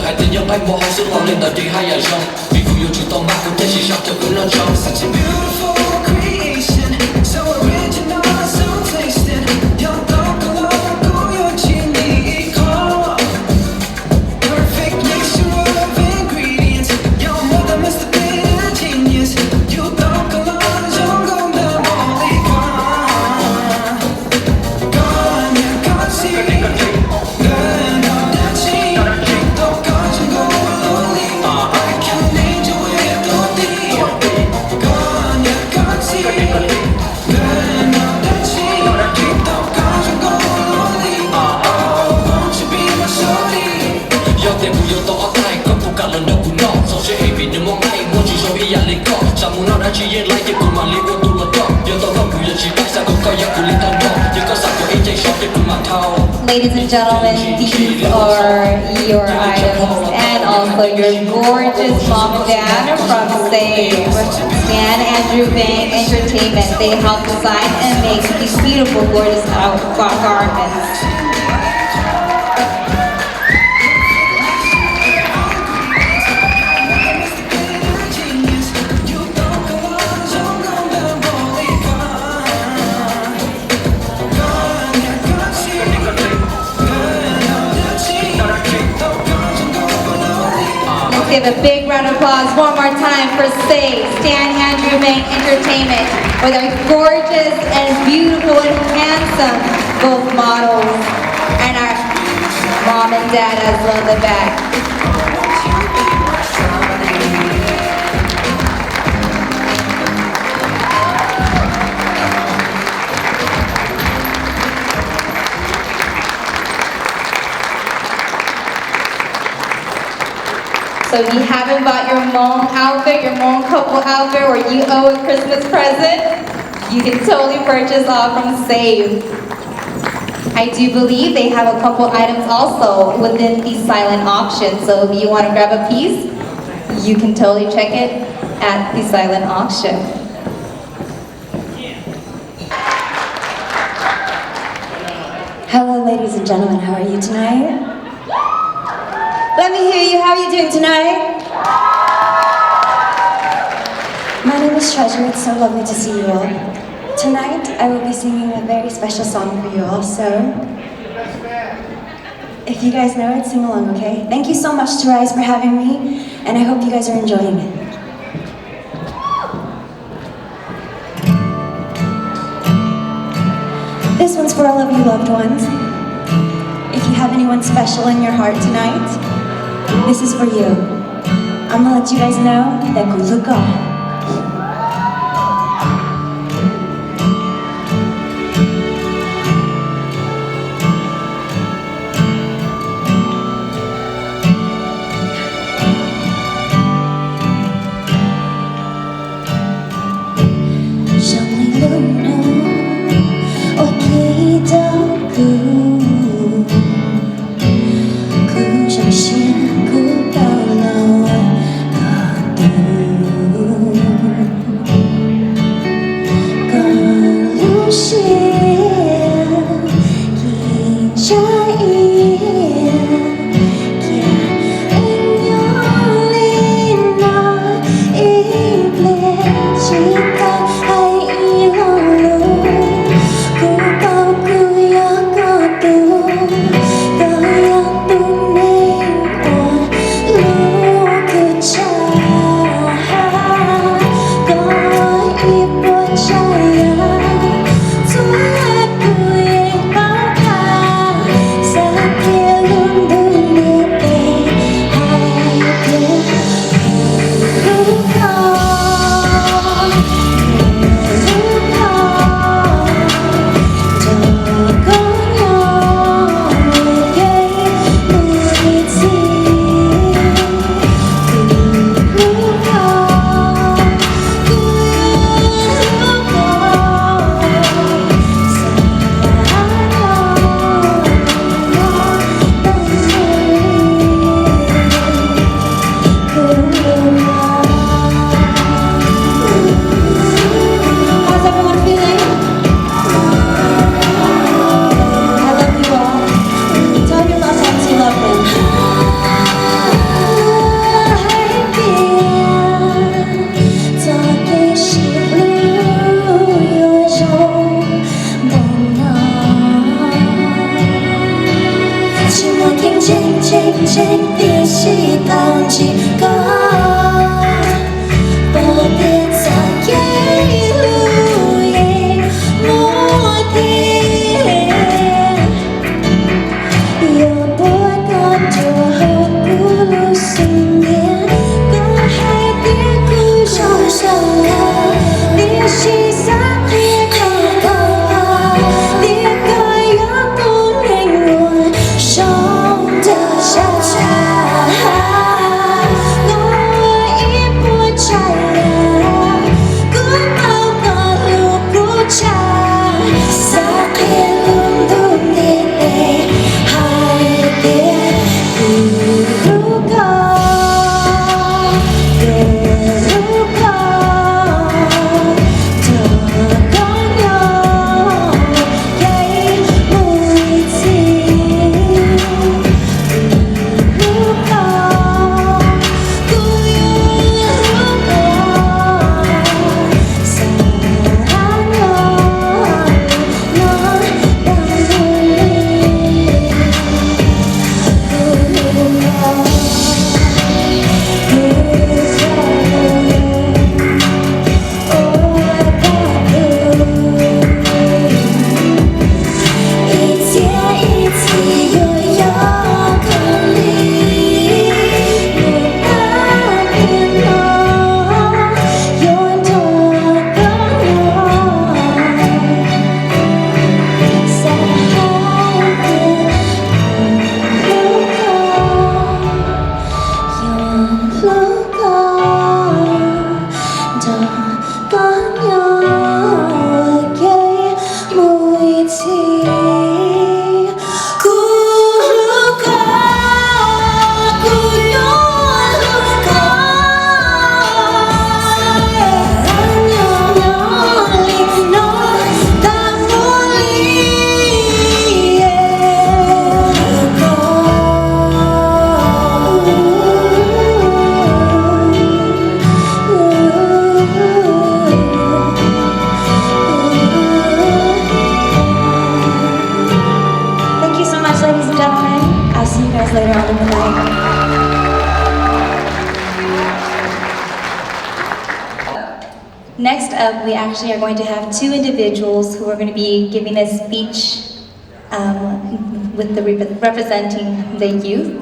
海天要拍我好是老练的地海洋上，皮肤有触动马虎天气上就不能唱。Such a beautiful creation, so original, so tasted. 要到个老古有情理一口 ，perfect mixture of ingredients. 要我的 masterpiece genius. 要到个老成功的茉莉花，干也干净。Ladies and gentlemen, these are your items and also your gorgeous mom and dad from Save. Stan Andrew Vang Entertainment. They help design and make these beautiful, gorgeous garments. Give a big round of applause one more time for Save, Stan Andrew Vang Entertainment, with our gorgeous and beautiful and handsome both models and our mom and dad as well in the back. So if you haven't bought your Hmong outfit, your Hmong couple outfit, or you owe a Christmas present, you can totally purchase all from Save. I do believe they have a couple items also within the silent auction. So if you want to grab a piece, you can totally check it at the silent auction. Hello, ladies and gentlemen. How are you tonight? Let me hear you. How are you doing tonight? My name is Treasure. It's so lovely to see you all. Tonight, I will be singing a very special song for you all, so if you guys know it, sing along, okay? Thank you so much to Rise for having me, and I hope you guys are enjoying it. This one's for all of you loved ones. If you have anyone special in your heart tonight, this is for you. I'm gonna let you guys know that good luck. Hãy subscribe cho kênh Ghiền Mì Gõ để không bỏ lỡ tiếng chỉ tao chỉ có bỏ biệt xa kể lưu ye một thế yêu bố con chùa hậu cú lưu sinh nghĩa có hai tiếng cú trong sông ngà tiếng chỉ sáng tiếng có tiếng coi gió cuốn anh nguồn sông đời xa xa ngồi im buồn trái cứ bao con lưu cú cha xa kia luôn đúng đi để hai tiếng lưu con lưu con chờ có nhau gây mùi tình lưu con cứ yêu lưu con xa nhau nó đang vui Thank you so much, ladies and gentlemen. I'll see you guys later on in the night. Next up, we actually are going to have two individuals who are going to be giving a speech with the representing the youth.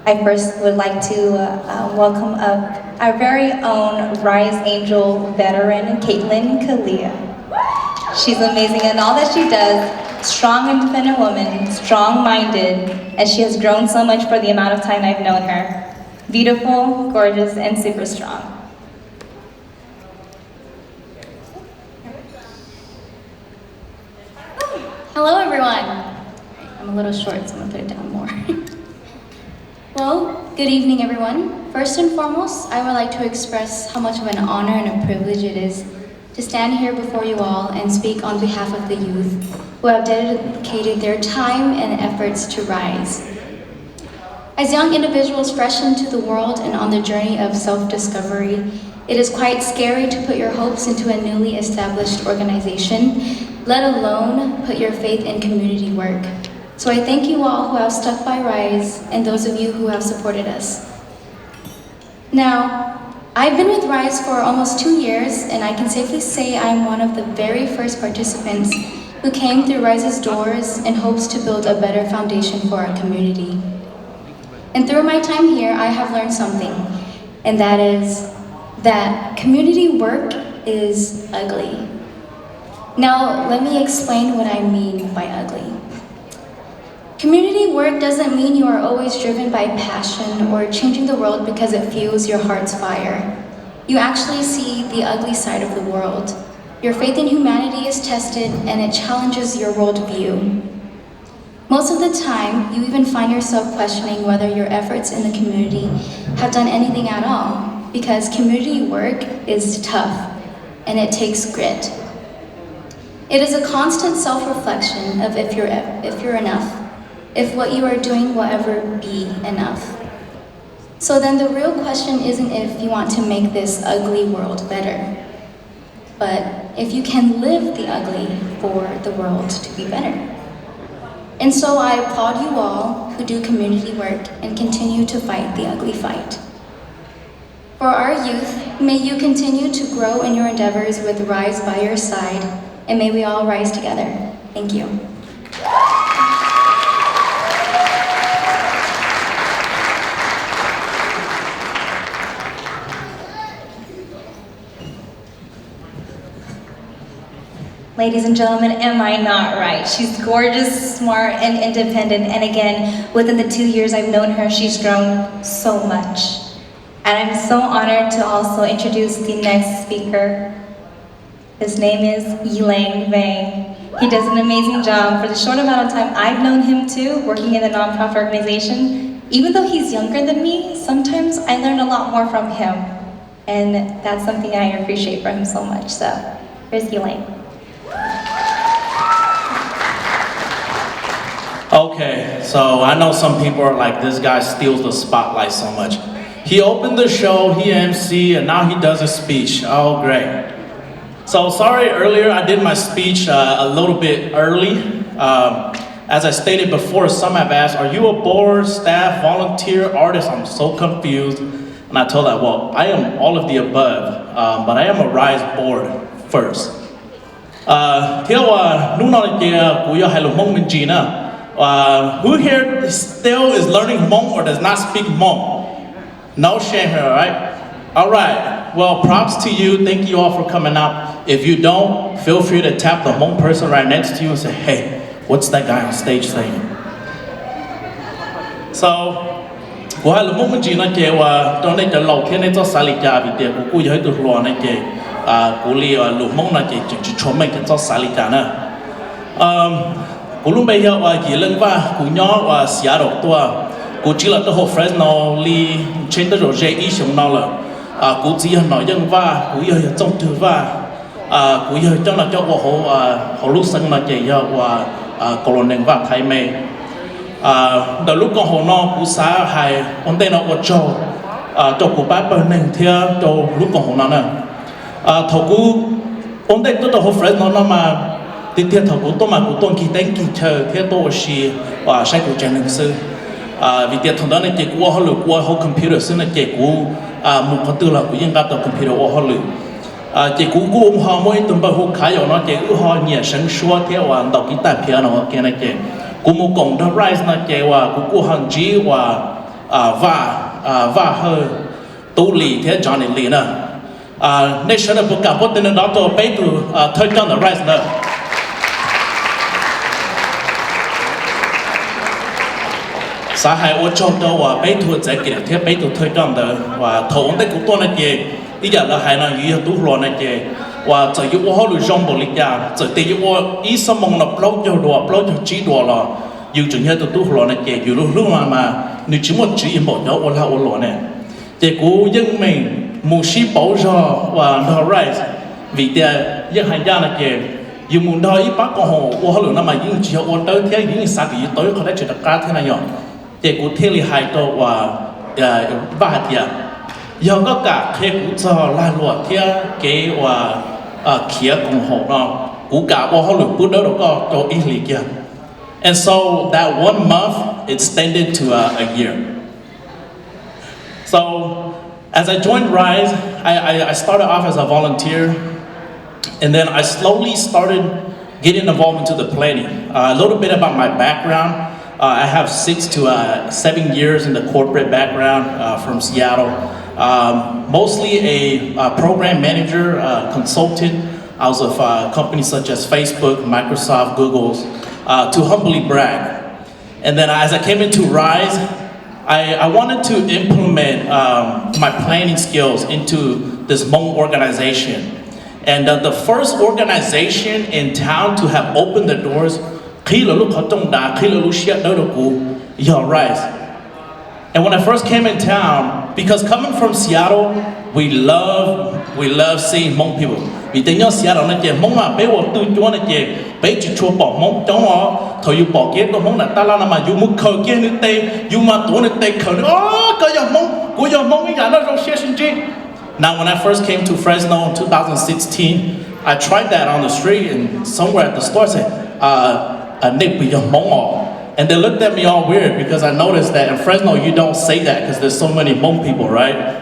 I first would like to welcome up our very own Rise Angel veteran, Caitlin Kalia. She's amazing in all that she does, strong independent woman, strong-minded, and she has grown so much for the amount of time I've known her. Beautiful, gorgeous, and super strong. Hello everyone! I'm a little short, so I'm gonna put it down more. Well, good evening everyone. First and foremost, I would like to express how much of an honor and a privilege it is to stand here before you all and speak on behalf of the youth who have dedicated their time and efforts to rise. As young individuals fresh into the world and on the journey of self-discovery, it is quite scary to put your hopes into a newly established organization, let alone put your faith in community work. So I thank you all who have stuck by Rise and those of you who have supported us. Now, I've been with Rise for almost 2 years, and I can safely say I'm one of the very first participants who came through Rise's doors in hopes to build a better foundation for our community. And through my time here, I have learned something, and that is that community work is ugly. Now, let me explain what I mean by ugly. Community work doesn't mean you are always driven by passion or changing the world because it fuels your heart's fire. You actually see the ugly side of the world. Your faith in humanity is tested and it challenges your worldview. Most of the time, you even find yourself questioning whether your efforts in the community have done anything at all, because community work is tough and it takes grit. It is a constant self-reflection of if you're enough, if what you are doing will ever be enough. So then the real question isn't if you want to make this ugly world better, but if you can live the ugly for the world to be better. And so I applaud you all who do community work and continue to fight the ugly fight. For our youth, may you continue to grow in your endeavors with Rise by your side, and may we all rise together. Thank you. Ladies and gentlemen, am I not right? She's gorgeous, smart, and independent. And again, within the 2 years I've known her, she's grown so much. And I'm so honored to also introduce the next speaker. His name is Yilang Vang. He does an amazing job. For the short amount of time I've known him too, working in a nonprofit organization, even though he's younger than me, sometimes I learn a lot more from him. And that's something I appreciate from him so much. So, here's Yilang. Okay, so I know some people are like, this guy steals the spotlight so much. He opened the show, he MC, and now he does a speech. Oh, great. So sorry, earlier I did my speech a little bit early. As I stated before, some have asked, are you a board, staff, volunteer, artist? I'm so confused. And I told them, well, I am all of the above, but I am a Rise board first. Who here still is learning Hmong or does not speak Hmong? No shame here, alright? Alright, well, props to you. Thank you all for coming out. If you don't, feel free to tap the Hmong person right next to you and say, hey, what's that guy on stage saying? So, Cú bây giờ gì lần va cú nhỏ và Seattle tua cú chỉ là tới hồ Fresno li trên tới rồi Jay Xiong-Lor là cú chỉ nói dân va cú giờ trong từ va cú giờ cho là cho hồ lúc sinh là chỉ giờ và colonial va Thái Mê từ lúc con hồ nó cú xá hay ông tên nó cho cú bác bên này theo cho lúc con hồ nó nè thầu cú ông tên tới hồ Fresno nó mà thì theo thầu của tôi mà của tôi khi đánh kỳ chờ theo tôi是sai của trang năng sư vì theo thằng đó này chỉ qua họ lựa qua họ computer xưa này chỉ của một phần tư là của những cái tàu computer qua họ lựa chỉ của họ mỗi tuần bao họ khai rồi nó chỉ họ nhẹ sáng suốt theo đầu guitar piano kia này chỉ của một cộng đồng Rise này chỉ của hàng chí và hơi tu lì theo Johnny Lee nè nên sẽ được cả bộ tên đó tôi bây từ thời gian là Rise nè xã hội ở trong đó và bây thu giải quyết theo bây thu thời gian đó và thầu ông đấy cũng tôi nói gì bây giờ là hai năm như tú lo này gì và giờ yêu họ lựa chọn bộ lịch giả giờ thì yêu ý sớm mong nó lâu cho chỉ đùa là yêu chủ nhà tú lo này gì yêu lúc mà nếu chỉ một chỉ một nhau là lo này thì cú dân mình muốn sĩ bảo cho và nó Rise vì thế dân hai gia này gì yêu muốn đó ý bác con họ lựa nó mà những chỉ họ tới thế những sao thì tớiเขาได้จุดการthế này nhở thì cụ thể là hai tổ và thì giờ có cả khi cụ cho la lụa thì cái kia cùng họ nó cụ cả họ lựa cụ đó có cho ít lý kia and so that 1 month extended to a year. So as I joined Rise, I started off as a volunteer and then I slowly started getting involved into the planning. A little bit about my background. I have 6 to 7 years in the corporate background from Seattle. Mostly a program manager, consultant. I was with companies such as Facebook, Microsoft, Google's, to humbly brag. And then as I came into Rise, I wanted to implement my planning skills into this Hmong organization. And the first organization in town to have opened the doors khi là lúc họ trong đá, khi là lúc share đó của Rise. And when I first came in town, because coming from Seattle, we love seeing Hmong people. Vì tiếng nhớ Seattle này chỉ Hmong mà bé vào tư chúa này chỉ bé chỉ chua bỏ Hmong trong họ thôi yêu bỏ kia tôi Hmong là ta la mà yêu muốn khờ kia nữa tê yêu mà tuổi nữa tê khờ nữa cái giờ Hmong của giờ Hmong cái nhà nó rồi share sinh chi. Now when I first came to Fresno in 2016, I tried that on the street and somewhere at the store said And they looked at me all weird because I noticed that in Fresno you don't say that because there's so many Hmong people, right?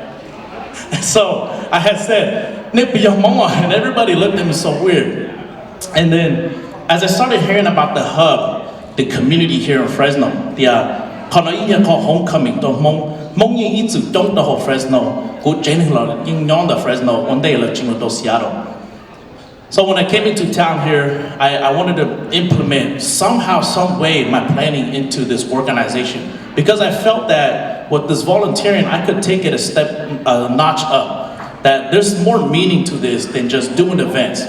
So I had said, and everybody looked at me so weird. And then as I started hearing about the hub, the community here in Fresno, the called homecoming, the Hmong Fresno, Fresno, one day Seattle. So when I came into town here, I wanted to implement somehow, some way my planning into this organization because I felt that with this volunteering, I could take it a notch up. That there's more meaning to this than just doing events.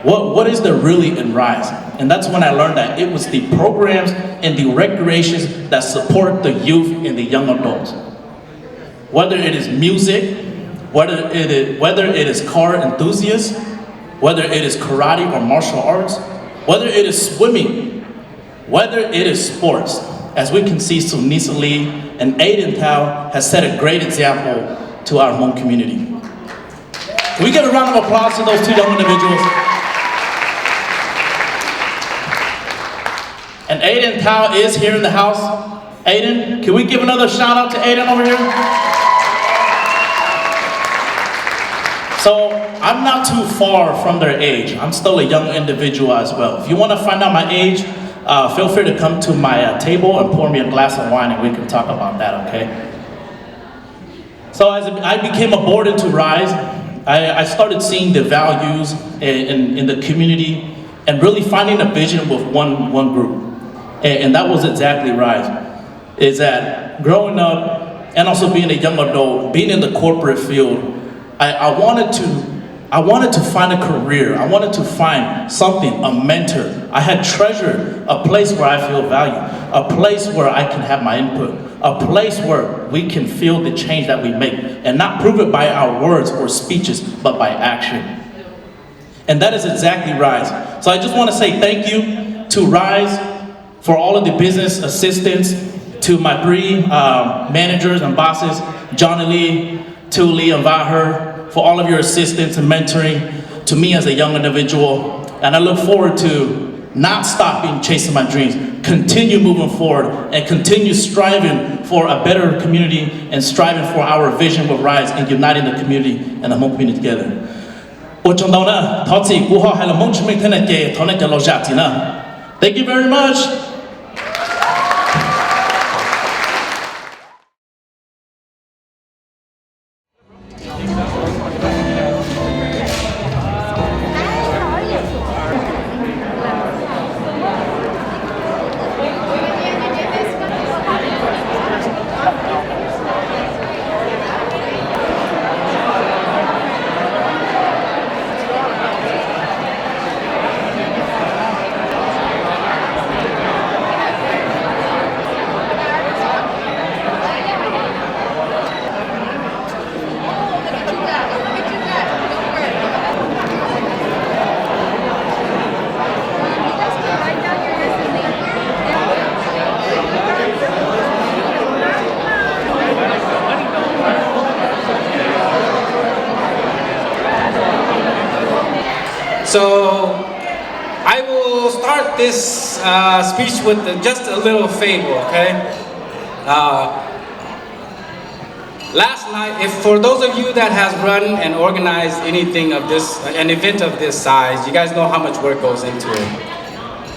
What is there really in Rise? And that's when I learned that it was the programs and the recreations that support the youth and the young adults. Whether it is music, whether it is car enthusiasts, whether it is karate or martial arts, whether it is swimming, whether it is sports. As we can see, Sunisa Lee and Aiden Tao has set a great example to our Hmong community. Can we get a round of applause to those two young individuals? And Aiden Tao is here in the house. Aiden, can we give another shout out to Aiden over here? So I'm not too far from their age. I'm still a young individual as well. If you want to find out my age, feel free to come to my table and pour me a glass of wine and we can talk about that, okay? So as I became aboard into Rise, I started seeing the values in the community and really finding a vision with one group. And that was exactly Rise. Is that growing up and also being a young adult, being in the corporate field, I wanted to find a career. I wanted to find something, a mentor. I had treasured a place where I feel valued, a place where I can have my input, a place where we can feel the change that we make and not prove it by our words or speeches, but by action. And that is exactly Rise. So I just want to say thank you to Rise for all of the business assistants, to my three managers and bosses, Johnny Lee, Tuli and Vaher, for all of your assistance and mentoring to me as a young individual. And I look forward to not stopping chasing my dreams, continue moving forward, and continue striving for a better community and striving for our vision with Rise and uniting the community and the Hmong community together. Thank you very much. So I will start this speech with just a little fable, okay? Last night, if for those of you that has run and organized anything of this, an event of this size, you guys know how much work goes into it.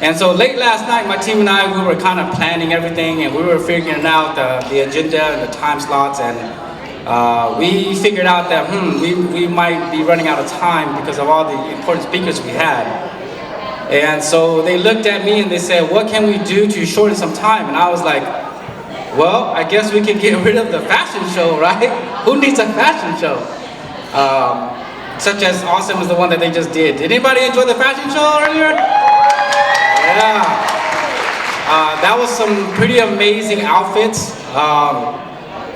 And so late last night, my team and I, we were kind of planning everything and we were figuring out the agenda and the time slots, and we figured out that we might be running out of time because of all the important speakers we had. And so they looked at me and they said, what can we do to shorten some time? And I was like, well, I guess we can get rid of the fashion show, right? Who needs a fashion show? Such as awesome as the one that they just did. Did anybody enjoy the fashion show earlier? Yeah. That was some pretty amazing outfits.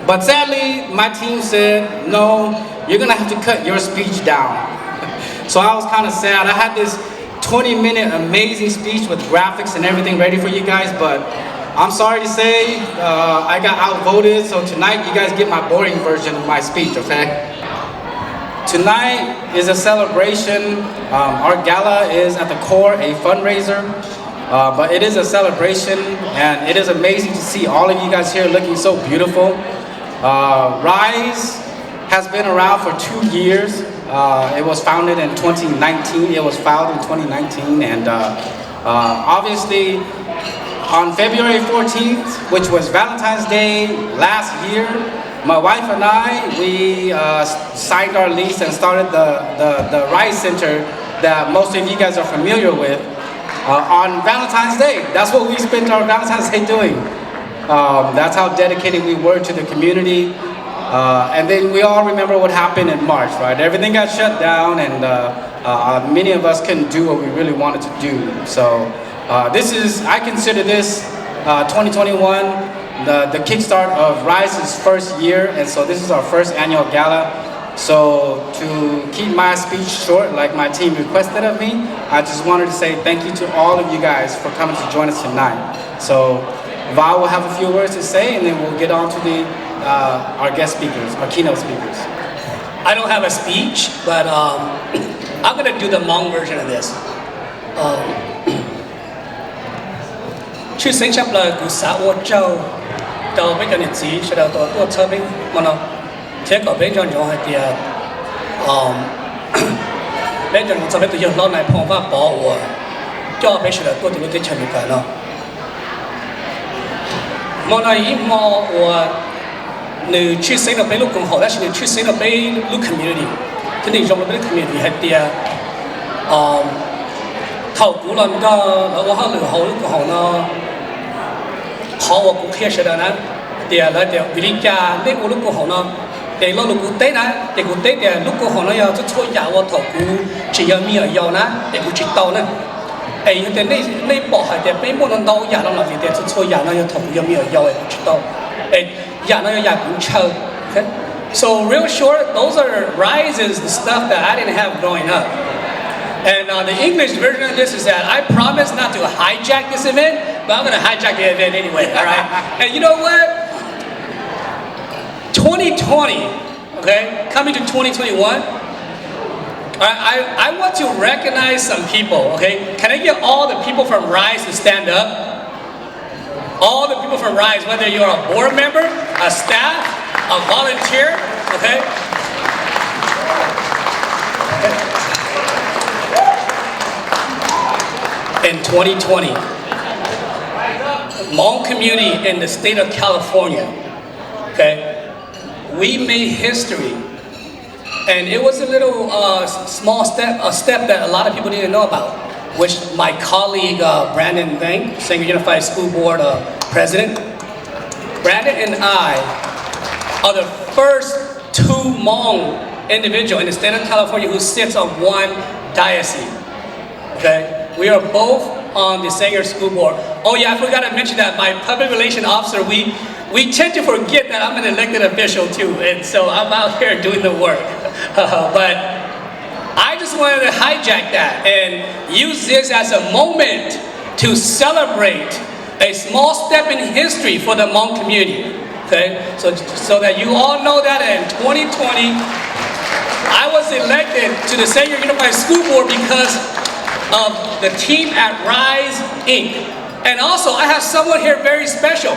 But sadly, my team said, no, you're gonna have to cut your speech down. So I was kind of sad. I had this 20-minute amazing speech with graphics and everything ready for you guys, but I'm sorry to say, I got outvoted, so tonight you guys get my boring version of my speech, okay? Tonight is a celebration. Our gala is at the core a fundraiser. But it is a celebration, and it is amazing to see all of you guys here looking so beautiful. Rise has been around for 2 years. It was founded in 2019. It was filed in 2019, and obviously on February 14th, which was Valentine's Day last year, my wife and I, we signed our lease and started the Rise Center that most of you guys are familiar with on Valentine's Day. That's what we spent our Valentine's Day doing. That's how dedicated we were to the community. And then we all remember what happened in March, right? Everything got shut down, and many of us couldn't do what we really wanted to do. So I consider this 2021 the kickstart of Rise's first year, and so this is our first annual gala. So to keep my speech short, like my team requested of me, I just wanted to say thank you to all of you guys for coming to join us tonight. So Val will have a few words to say, and then we'll get on to our guest speakers, our keynote speakers. I don't have a speech, but I'm gonna do the Hmong version of this. 去新加坡古沙沃州，到每个日子，是到多车边，我呢，铁个边上用係啲邊上這邊都要攞嚟碰翻保護，叫俾出嚟多啲嗰啲場面㗎咯。我呢以我你去新加坡路更好，但是你去新加坡路 community， 佢哋用嗰啲 community 係啲頭古輪㗎，我可能好更好咯。好我估開始的呢，啲來啲比利家呢我路更好呢。để lo lục tế nè, để cụ tế để lúc cô họ nói cho thôi giả vào thầu cụ chỉ giờ mi ở giàu nè, để cụ chỉ tàu nè, ấy thì này bỏ hay để mấy món đâu giả nó làm gì để thôi giả nó cho thầu cụ giờ mi ở giàu ấy chỉ tàu, ấy giả nó giả cũng chờ, okay? So real short, those are rises, the stuff that I didn't have growing up, and the English version of this is that I promise not to hijack this event, but I'm gonna hijack the event anyway, all right? And you know what? 2020, okay, coming to 2021, I want to recognize some people, okay? Can I get all the people from Rise to stand up? All the people from Rise, whether you're a board member, a staff, a volunteer, okay? In 2020, Hmong community in the state of California, okay? We made history, and it was a little small step, a step that a lot of people didn't know about, which my colleague Brandon Vang, Sanger Unified School Board President, Brandon and I are the first 2 Hmong individuals in the state of California who sits on one diocese. Okay, we are both on the Sanger School Board. Oh yeah, I forgot to mention that my public relations officer, we tend to forget that I'm an elected official too, and so I'm out here doing the work. But I just wanted to hijack that and use this as a moment to celebrate a small step in history for the Hmong community. Okay, so that you all know that in 2020, I was elected to the Sanger Unified School Board because of the team at Rise Inc. And also, I have someone here very special.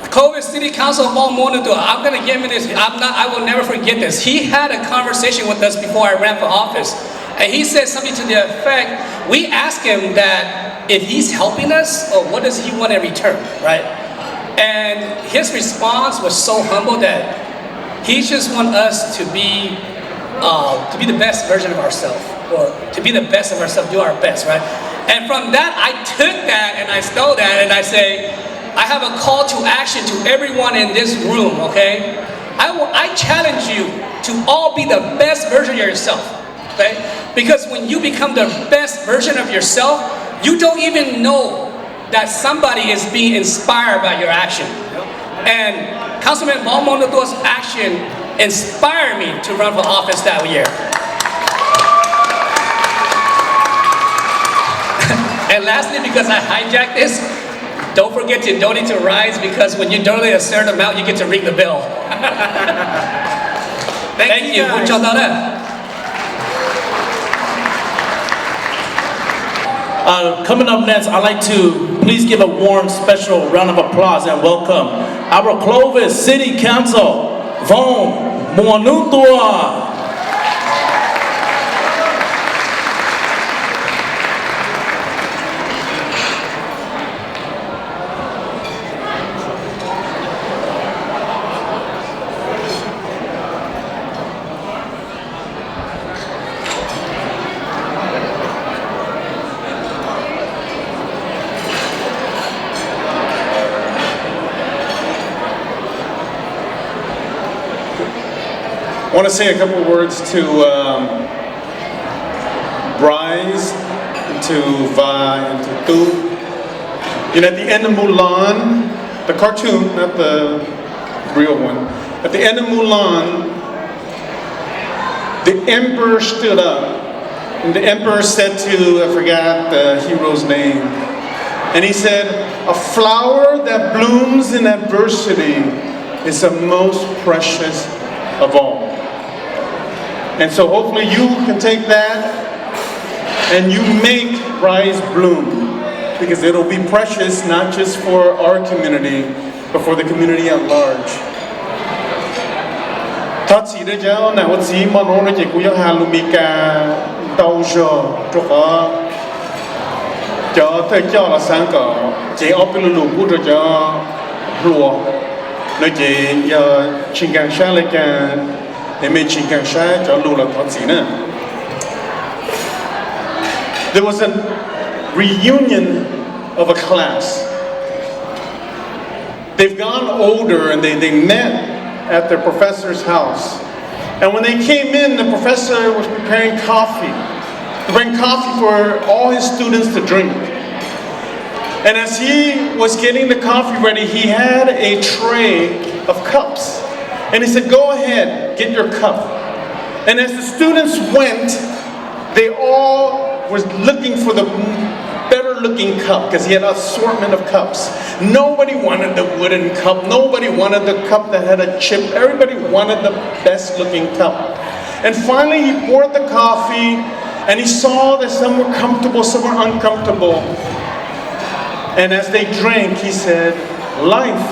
COVID City Council Vong Mouanoutoua. I'm gonna give him this. I will never forget this. He had a conversation with us before I ran for office, and he said something to the effect. We asked him that if he's helping us, or what does he want in return, right? And his response was so humble that he just wants us to be the best version of ourselves, or to be the best of ourselves, do our best, right? And from that, I took that and I stole that, and I say, I have a call to action to everyone in this room, okay? I challenge you to all be the best version of yourself, okay? Because when you become the best version of yourself, you don't even know that somebody is being inspired by your action. And Councilman Vong Mouanoutoua's action inspired me to run for office that year. And lastly, because I hijacked this, don't forget to donate to Rise, because when you donate a certain amount, you get to ring the bell. Thank you. Coming up next, I'd like to please give a warm, special round of applause and welcome our Clovis City Council, Vong Mouanoutoua. I want to say a couple words to Bryce, to Vi, and to Tu. You know, at the end of Mulan, the cartoon, not the real one, at the end of Mulan, the emperor stood up, and the emperor said to, I forgot the hero's name, and he said, "A flower that blooms in adversity is the most precious of all." And so hopefully you can take that and you make Rise bloom, because it'll be precious not just for our community, but for the community at large. Tatsi de jao na watsi mono je kuya halumika daujo troka cho te cho la sang ko je opilulu bu de jo luo no je ya chingang sha le kan There was a reunion of a class. They've gone older and they met at their professor's house. And when they came in, the professor was preparing coffee. To bring coffee for all his students to drink. And as he was getting the coffee ready, he had a tray of cups. And he said, "Go ahead, get your cup." And as the students went, they all was looking for the better looking cup, because he had an assortment of cups. Nobody wanted the wooden cup. Nobody wanted the cup that had a chip. Everybody wanted the best looking cup. And finally he poured the coffee, and he saw that some were comfortable, some were uncomfortable. And as they drank, he said, "Life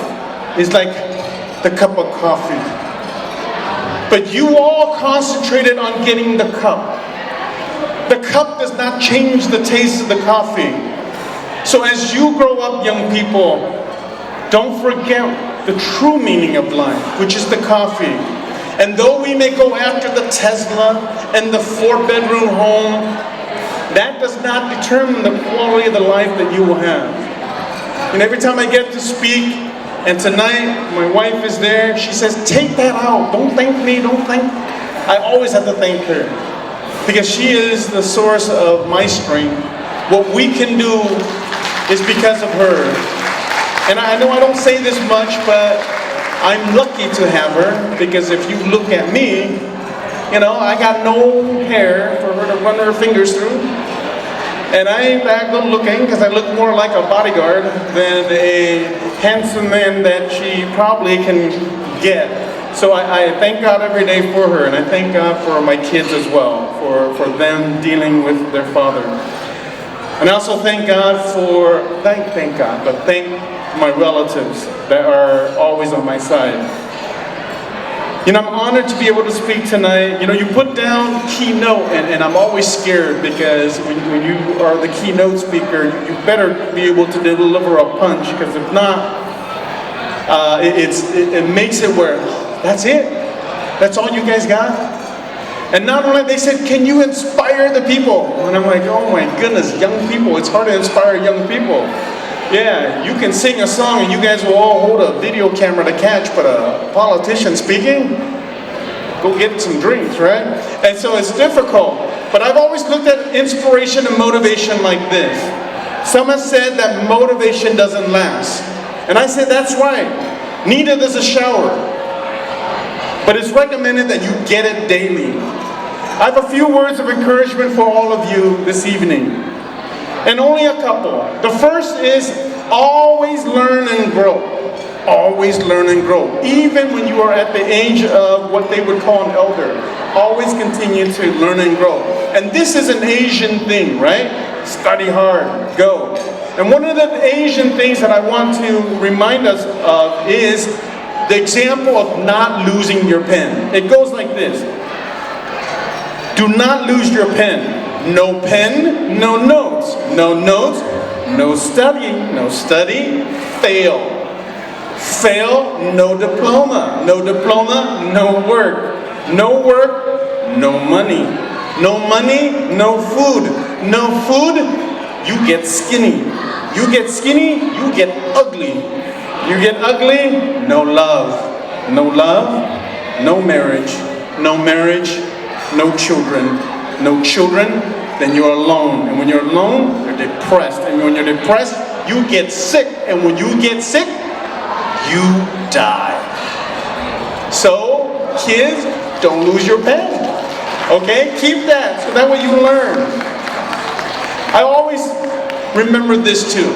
is like the cup of coffee. But you all concentrated on getting the cup. The cup does not change the taste of the coffee. So as you grow up, young people, don't forget the true meaning of life, which is the coffee. And though we may go after the Tesla and the 4-bedroom home, that does not determine the quality of the life that you will have." And every time I get to speak, and tonight, my wife is there, she says, "Take that out, don't thank me, don't thank." I always have to thank her, because she is the source of my strength. What we can do is because of her. And I know I don't say this much, but I'm lucky to have her, because if you look at me, you know, I got no hair for her to run her fingers through. And I ain't that good looking, because I look more like a bodyguard than a handsome man that she probably can get. So I thank God every day for her, and I thank God for my kids as well, for them dealing with their father. And I also thank God for, thank my relatives that are always on my side. You know, I'm honored to be able to speak tonight. You know, you put down keynote, and I'm always scared, because when you are the keynote speaker, you better be able to deliver a punch, because if not, it makes it where, that's it? That's all you guys got? And not only, they said, "Can you inspire the people?" And I'm like, oh my goodness, young people, it's hard to inspire young people. Yeah, you can sing a song and you guys will all hold a video camera to catch, but a politician speaking, go get some drinks, right? And so it's difficult. But I've always looked at inspiration and motivation like this. Some have said that motivation doesn't last. And I said, that's right. Neither does a shower. But it's recommended that you get it daily. I have a few words of encouragement for all of you this evening. And only a couple. The first is always learn and grow. always learn and grow. Even when you are at the age of what they would call an elder, always continue to learn and grow. And this is an Asian thing, right? Study hard, go. And one of the Asian things that I want to remind us of is the example of not losing your pen. It goes like this. Do not lose your pen. No pen, no notes. No notes, no study. No study, fail. Fail, no diploma. No diploma, no work. No work, no money. No money, no food. No food, you get skinny. You get skinny, you get ugly. You get ugly, no love. No love, no marriage. No marriage, no children. No children, then you're alone. And when you're alone, you're depressed. And when you're depressed, you get sick. And when you get sick, you die. So, kids, don't lose your pen. Okay? Keep that, so that way you learn. I always remember this too.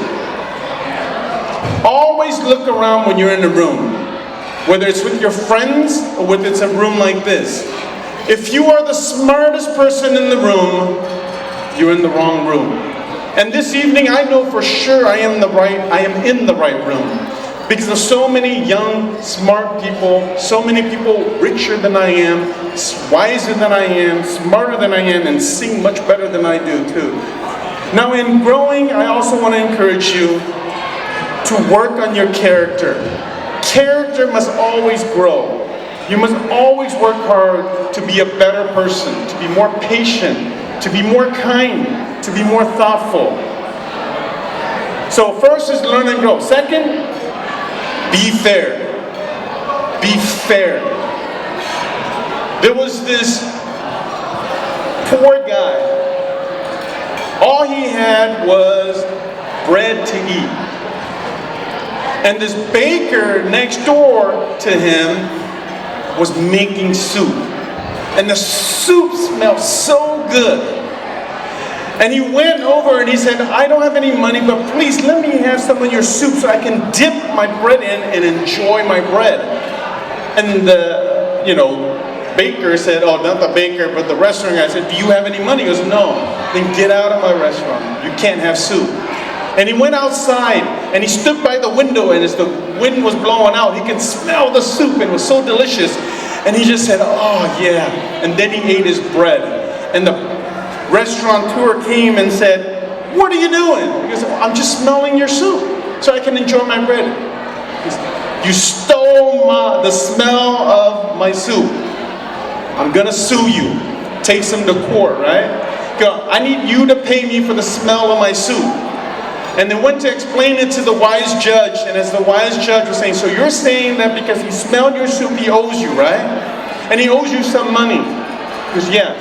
Always look around when you're in a room, whether it's with your friends or whether it's a room like this. If you are the smartest person in the room, you're in the wrong room. And this evening, I know for sure I am in the right room. Because there's so many young, smart people, so many people richer than I am, wiser than I am, smarter than I am, and sing much better than I do too. Now in growing, I also want to encourage you to work on your character. Character must always grow. You must always work hard to be a better person, to be more patient, to be more kind, to be more thoughtful. So first is learn and grow. Second, be fair. Be fair. There was this poor guy. All he had was bread to eat. And this baker next door to him was making soup. And the soup smelled so good. And he went over and he said, I don't have any money, but please let me have some of your soup so I can dip my bread in and enjoy my bread. And the, baker said, oh, not the baker, but the restaurant guy said, do you have any money? He goes, no. Then get out of my restaurant. You can't have soup. And he went outside and he stood by the window, and as the wind was blowing out, he could smell the soup and it was so delicious. And he just said, oh yeah. And then he ate his bread. And the restaurateur came and said, what are you doing? He goes, I'm just smelling your soup so I can enjoy my bread. He goes, you stole the smell of my soup. I'm gonna sue you. Takes him to court, right? Go, I need you to pay me for the smell of my soup. And they went to explain it to the wise judge, and as the wise judge was saying, so you're saying that because he smelled your soup, he owes you, right? And he owes you some money. He goes, yeah.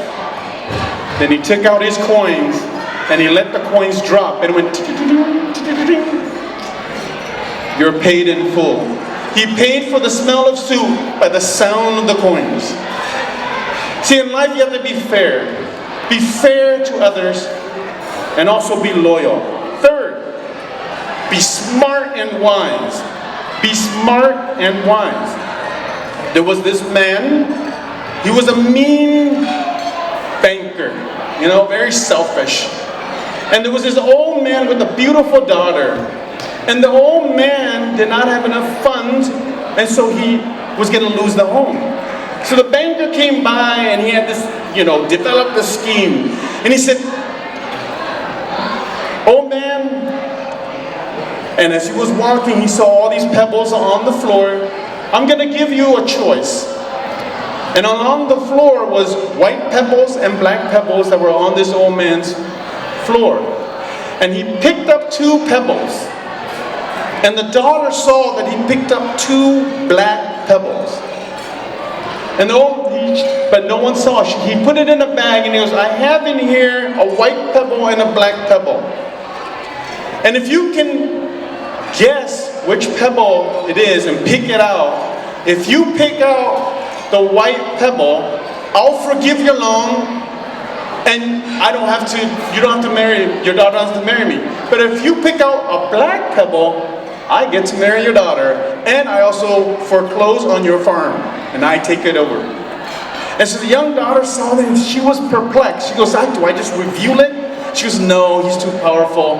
Then he took out his coins, and he let the coins drop, and it went you're paid in full. He paid for the smell of soup by the sound of the coins. See, in life you have to be fair. Be fair to others, and also be loyal. Third, be smart and wise. Be smart and wise. There was this man, he was a mean banker, very selfish. And there was this old man with a beautiful daughter. And the old man did not have enough funds, and so he was going to lose the home. So the banker came by and he had this, developed a scheme. And he said, old man, and as he was walking, he saw all these pebbles on the floor. I'm going to give you a choice. And along the floor was white pebbles and black pebbles that were on this old man's floor. And he picked up 2 pebbles. And the daughter saw that he picked up 2 black pebbles. And but no one saw. He put it in a bag and he goes, I have in here a white pebble and a black pebble. And if you can guess which pebble it is and pick it out, if you pick out the white pebble, I'll forgive your loan, and you don't have to marry, your daughter doesn't have to marry me. But if you pick out a black pebble, I get to marry your daughter, and I also foreclose on your farm, and I take it over. And so the young daughter saw that, and she was perplexed. She goes, do I just reveal it? She goes, no, he's too powerful.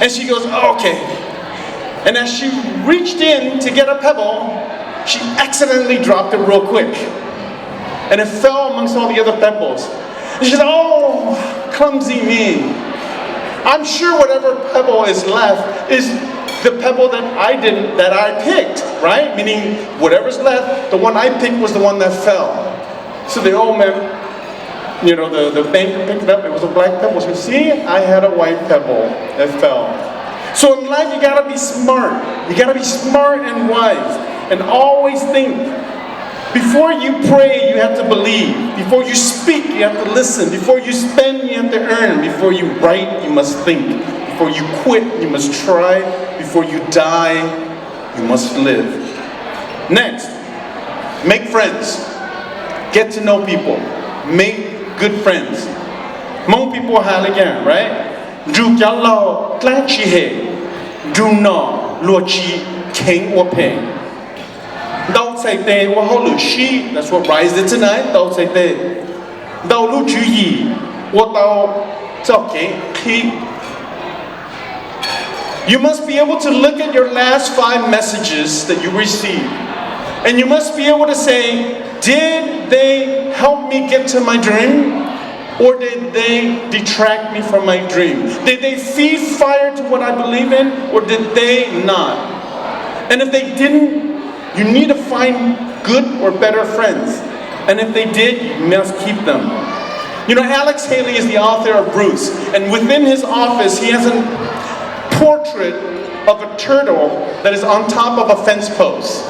And she goes, oh, okay. And as she reached in to get a pebble, she accidentally dropped it real quick. And it fell amongst all the other pebbles. And she said, oh, clumsy me. I'm sure whatever pebble is left is the pebble that I picked, right? Meaning whatever's left, the one I picked was the one that fell. So the old man, the banker picked it up, it was a black pebble. So see, I had a white pebble that fell. So in life, you gotta be smart. You gotta be smart and wise. And always think, before you pray, you have to believe. Before you speak, you have to listen. Before you spend, you have to earn. Before you write, you must think. Before you quit, you must try. Before you die, you must live. Next, make friends. Get to know people. Make good friends. Hmong people have again, right? Du Gala Clanchi He. Du no Luochi King or Peng. Don't say they were holu she. That's what Rise did tonight. Don't say they. Don't lu ju yi. What thou talking he. You must be able to look at your last 5 messages that you received. And you must be able to say, did they help me get to my dream? Or did they detract me from my dream? Did they feed fire to what I believe in? Or did they not? And if they didn't, you need to find good or better friends. And if they did, you must keep them. Alex Haley is the author of Bruce. And within his office, he has a portrait of a turtle that is on top of a fence post.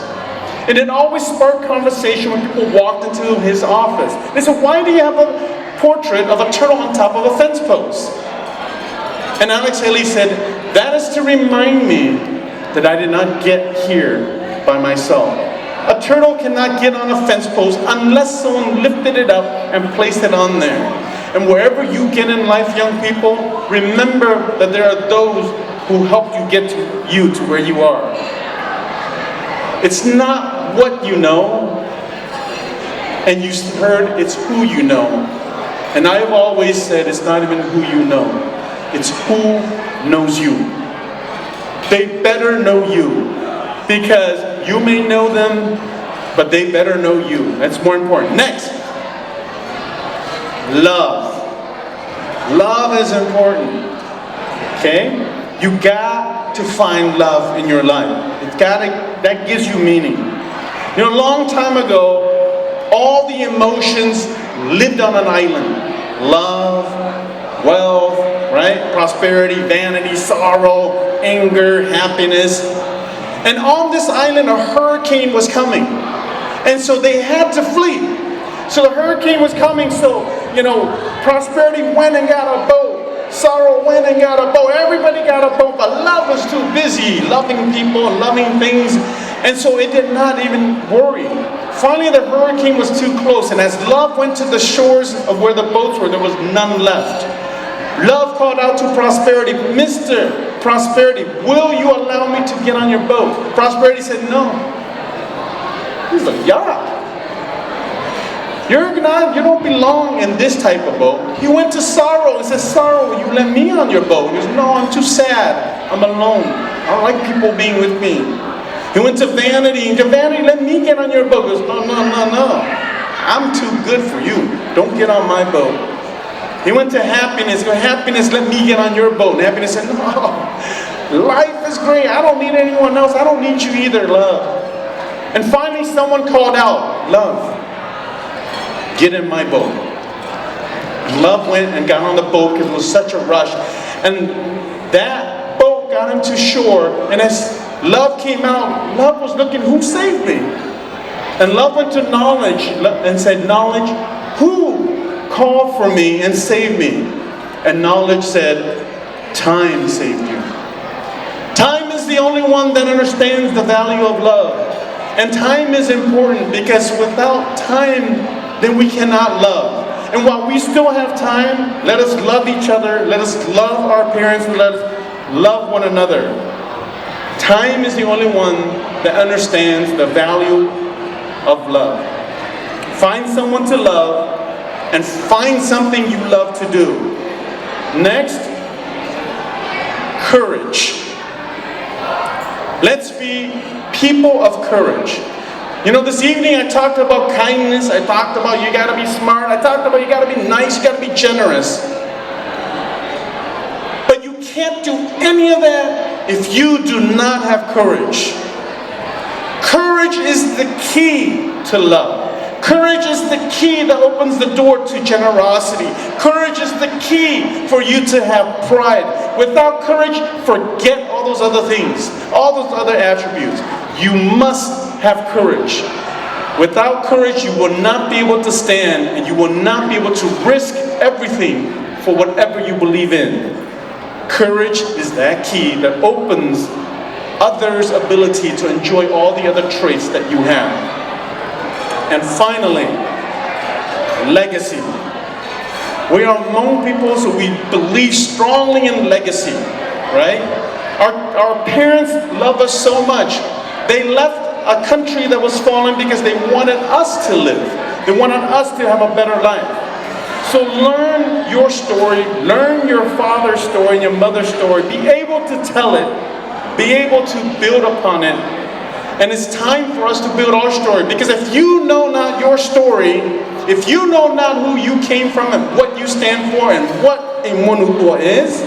And it always sparked conversation when people walked into his office. They said, why do you have a portrait of a turtle on top of a fence post? And Alex Haley said, that is to remind me that I did not get here by myself. A turtle cannot get on a fence post unless someone lifted it up and placed it on there. And wherever you get in life, young people, remember that there are those who helped you get to where you are. It's not what you know, and you heard it's who you know. And I've always said it's not even who you know, it's who knows you. They better know you, because you may know them, but they better know you. That's more important. Next, love. Love is important, okay? You got to find love in your life. That gives you meaning. A long time ago, all the emotions lived on an island. Love, wealth, right? Prosperity, vanity, sorrow, anger, happiness. And on this island, a hurricane was coming. And so they had to flee. So the hurricane was coming, so, prosperity went and got a boat. Sorrow went and got a boat. Everybody got a boat, but love was too busy loving people and loving things. And so it did not even worry. Finally, the hurricane was too close. And as love went to the shores of where the boats were, there was none left. Love called out to Prosperity, Mr. Prosperity, will you allow me to get on your boat? Prosperity said, no. He's like, yeah. You don't belong in this type of boat. He went to Sorrow and said, Sorrow, will you let me on your boat? He goes, no, I'm too sad. I'm alone. I don't like people being with me. He went to Vanity and said, Vanity, let me get on your boat. He goes, no. I'm too good for you. Don't get on my boat. He went to Happiness. He goes, Happiness, let me get on your boat. And Happiness said, no, life is great. I don't need anyone else. I don't need you either, love. And finally, someone called out, Love, get in my boat. Love went and got on the boat because it was such a rush. And that boat got him to shore. And as Love came out, Love was looking, who saved me? And Love went to Knowledge and said, Knowledge, who called for me and saved me? And Knowledge said, Time saved you. Time is the only one that understands the value of love. And time is important because without time, then we cannot love. And while we still have time, let us love each other, let us love our parents, and let us love one another. Time is the only one that understands the value of love. Find someone to love and find something you love to do. Next, courage. Let's be people of courage. You know, this evening I talked about kindness, I talked about you gotta be smart, I talked about you gotta be nice, you gotta be generous. But you can't do any of that if you do not have courage. Courage is the key to love. Courage is the key that opens the door to generosity. Courage is the key for you to have pride. Without courage, forget all those other things, all those other attributes. You must have courage. Without courage, you will not be able to stand and you will not be able to risk everything for whatever you believe in. Courage is that key that opens others' ability to enjoy all the other traits that you have. And finally, legacy. We are Hmong people, so we believe strongly in legacy, right? Our parents love us so much. They left a country that was fallen because they wanted us to live. They wanted us to have a better life. So learn your story, learn your father's story and your mother's story. Be able to tell it, be able to build upon it. And it's time for us to build our story, because if you know not your story, if you know not who you came from and what you stand for and what a Mouanoutoua is,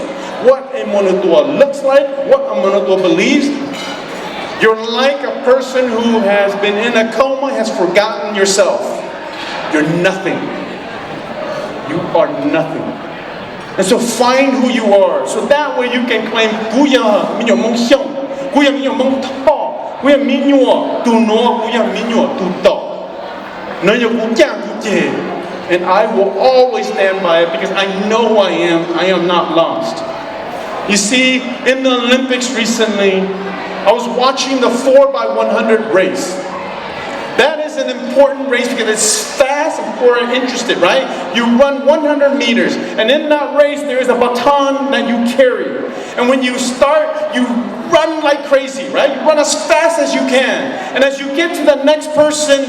what a Mouanoutoua looks like, what a Mouanoutoua believes, you're like a person who has been in a coma, has forgotten yourself. You're nothing. You are nothing. And so find who you are, so that way you can claim Guya minyo mong xiong, Guya minyo mong tao. We are minyo to know, we are minyo to talk. And I will always stand by it because I know who I am not lost. You see, in the Olympics recently, I was watching the 4x100 race. That is an important race because it's fast and people are interested, right? You run 100 meters, and in that race there is a baton that you carry. And when you start, you run like crazy, right? You run as fast as you can. And as you get to the next person,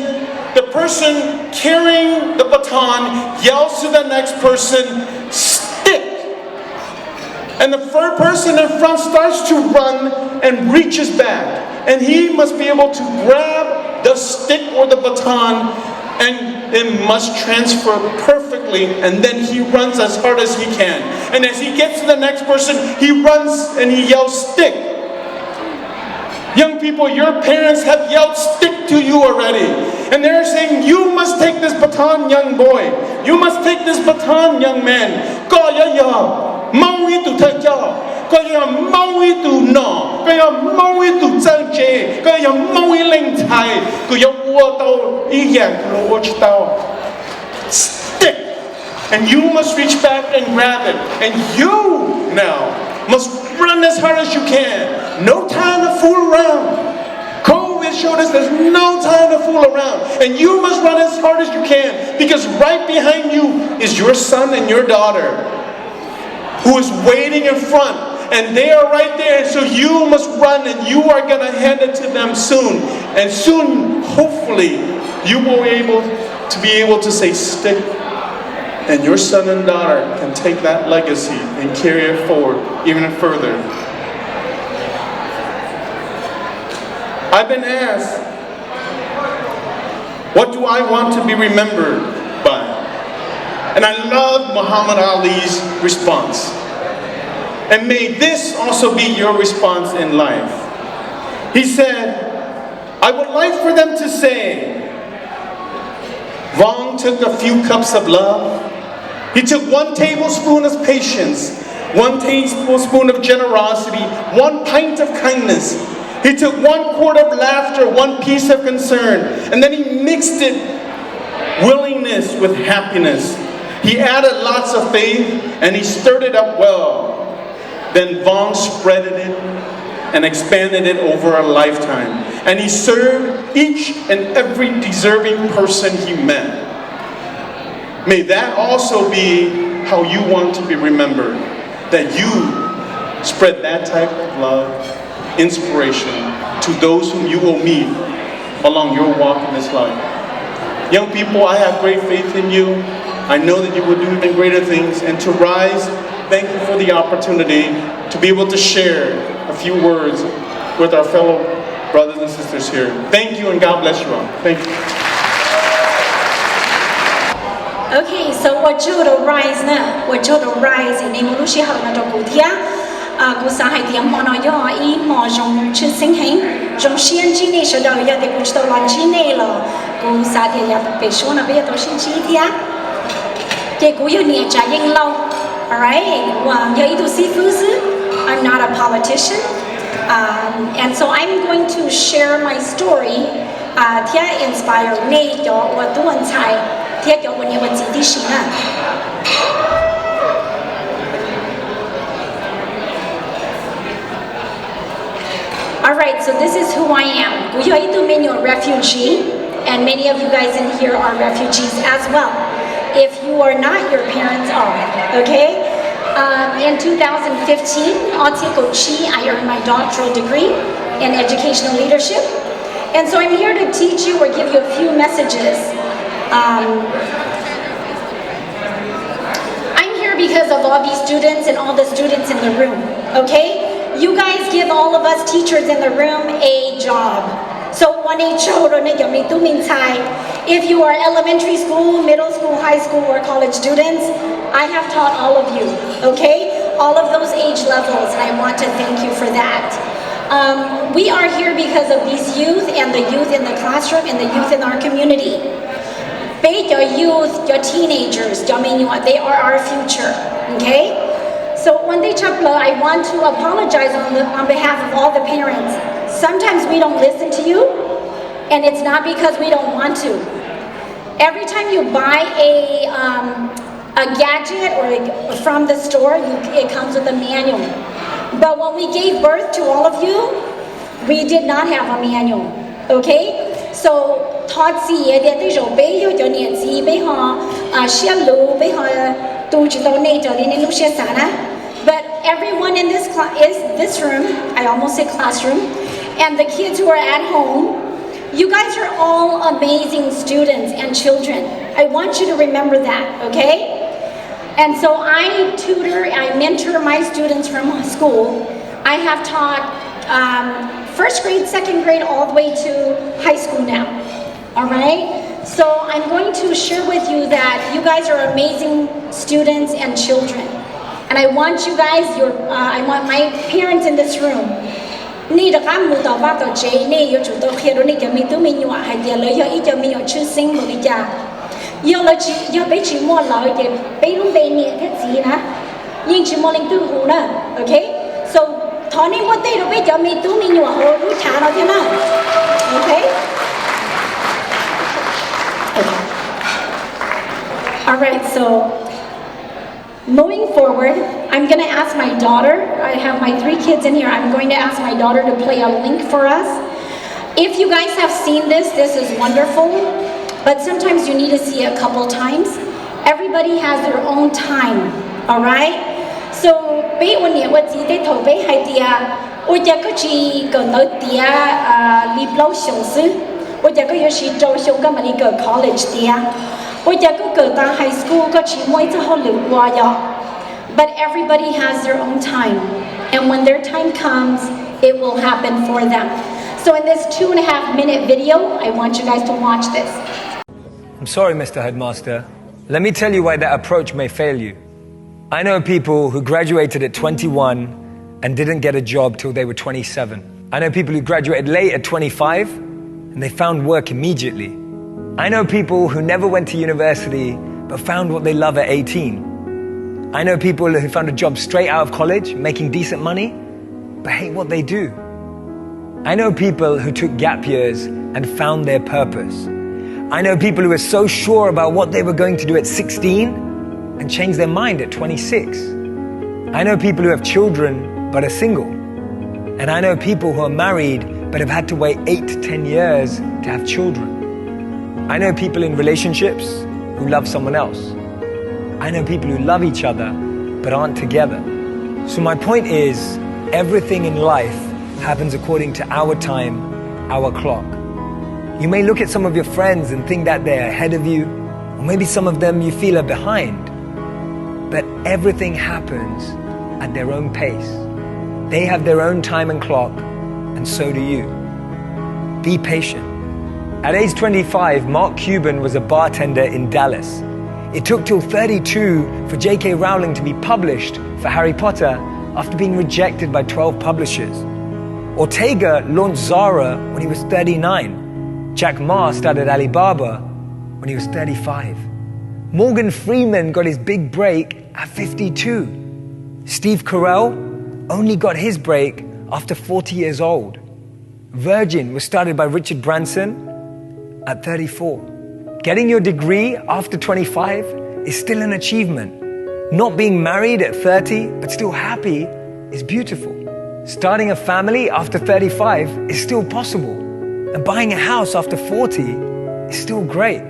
the person carrying the baton yells to the next person, "Stick!" And the first person in front starts to run and reaches back. And he must be able to grab the stick or the baton, and it must transfer perfectly, and then he runs as hard as he can. And as he gets to the next person, he runs and he yells, "Stick!" Young people, your parents have yelled "stick" to you already. And they're saying, you must take this baton, young boy. You must take this baton, young man. Kaya maui tu no, kaya maui tu zhang jie, kaya maui ling tai, kaya wo dao yi yan lo wo chi dao. Stick, and you must reach back and grab it, and you now must run as hard as you can. No time to fool around. COVID showed us there's no time to fool around, and you must run as hard as you can, because right behind you is your son and your daughter, who is waiting in front. And they are right there, and so you must run, and you are going to hand it to them soon. And soon, hopefully, you will be able to say "stick," and your son and daughter can take that legacy and carry it forward even further. I've been asked, what do I want to be remembered by? And I love Muhammad Ali's response. And may this also be your response in life. He said, I would like for them to say, Vong took a few cups of love. He took 1 tablespoon of patience, 1 tablespoon of generosity, 1 pint of kindness. He took 1 quart of laughter, 1 piece of concern, and then he mixed it, willingness with happiness. He added lots of faith, and he stirred it up well. Then Vong spread it and expanded it over a lifetime. And he served each and every deserving person he met. May that also be how you want to be remembered. That you spread that type of love, inspiration to those whom you will meet along your walk in this life. Young people, I have great faith in you. I know that you will do even greater things. And to rise, thank you for the opportunity to be able to share a few words with our fellow brothers and sisters here. Thank you and God bless you all. Thank you. Okay, so 我做的 rise 呢，我做的 rise 你们都是好那种古天，古上海点么呢？要一么种吃星星，种先知呢是到要得古知道乱知呢了，古啥的要被说那边都是知的，结果有年在应老 ，alright， 我要一度是夫子 ，I'm not a politician, and so I'm going to share my story，它 inspire 你叫我多人才。Alright, so this is who I am. We are a refugee, and many of you guys in here are refugees as well. If you are not, your parents are, okay? In 2015, I earned my doctoral degree in educational leadership. And so I'm here to teach you or give you a few messages. I'm here because of all these students and all the students in the room, okay? You guys give all of us teachers in the room a job. So if you are elementary school, middle school, high school, or college students, I have taught all of you, okay? All of those age levels, and I want to thank you for that. We are here because of these youth and the youth in the classroom and the youth in our community. Your youth, your teenagers, they are our future, okay? So one day, I want to apologize on behalf of all the parents. Sometimes we don't listen to you, and it's not because we don't want to. Every time you buy a gadget or from the store, it comes with a manual. But when we gave birth to all of you, we did not have a manual, okay? So, but everyone in this room, I almost say classroom, and the kids who are at home, you guys are all amazing students and children. I want you to remember that, okay? And so I mentor my students from school. I have taught first grade, second grade, all the way to high school now, all right? So I'm going to share with you that you guys are amazing students and children. And I want you guys, I want my parents in this room. Okay? So Tony what they do me do me okay? Alright, so moving forward, I'm going to ask my daughter, I have my 3 kids in here, I'm going to ask my daughter to play a link for us. If you guys have seen this is wonderful, but sometimes you need to see it a couple times. Everybody has their own time, alright? So, high school but everybody has their own time, and when their time comes, it will happen for them. So in this 2.5-minute video, I want you guys to watch this. I'm sorry, Mr. Headmaster. Let me tell you why that approach may fail you. I know people who graduated at 21 and didn't get a job till they were 27. I know people who graduated late at 25 and they found work immediately. I know people who never went to university but found what they love at 18. I know people who found a job straight out of college, making decent money, but hate what they do. I know people who took gap years and found their purpose. I know people who were so sure about what they were going to do at 16 and changed their mind at 26. I know people who have children but are single. And I know people who are married but have had to wait 8 to 10 years to have children. I know people in relationships who love someone else. I know people who love each other but aren't together. So my point is, everything in life happens according to our time, our clock. You may look at some of your friends and think that they're ahead of you, or maybe some of them you feel are behind. But everything happens at their own pace. They have their own time and clock, and so do you. Be patient. At age 25, Mark Cuban was a bartender in Dallas. It took till 32 for J.K. Rowling to be published for Harry Potter after being rejected by 12 publishers. Ortega launched Zara when he was 39. Jack Ma started Alibaba when he was 35. Morgan Freeman got his big break at 52. Steve Carell only got his break after 40 years old. Virgin was started by Richard Branson at 34. Getting your degree after 25 is still an achievement. Not being married at 30 but still happy is beautiful. Starting a family after 35 is still possible. And buying a house after 40 is still great.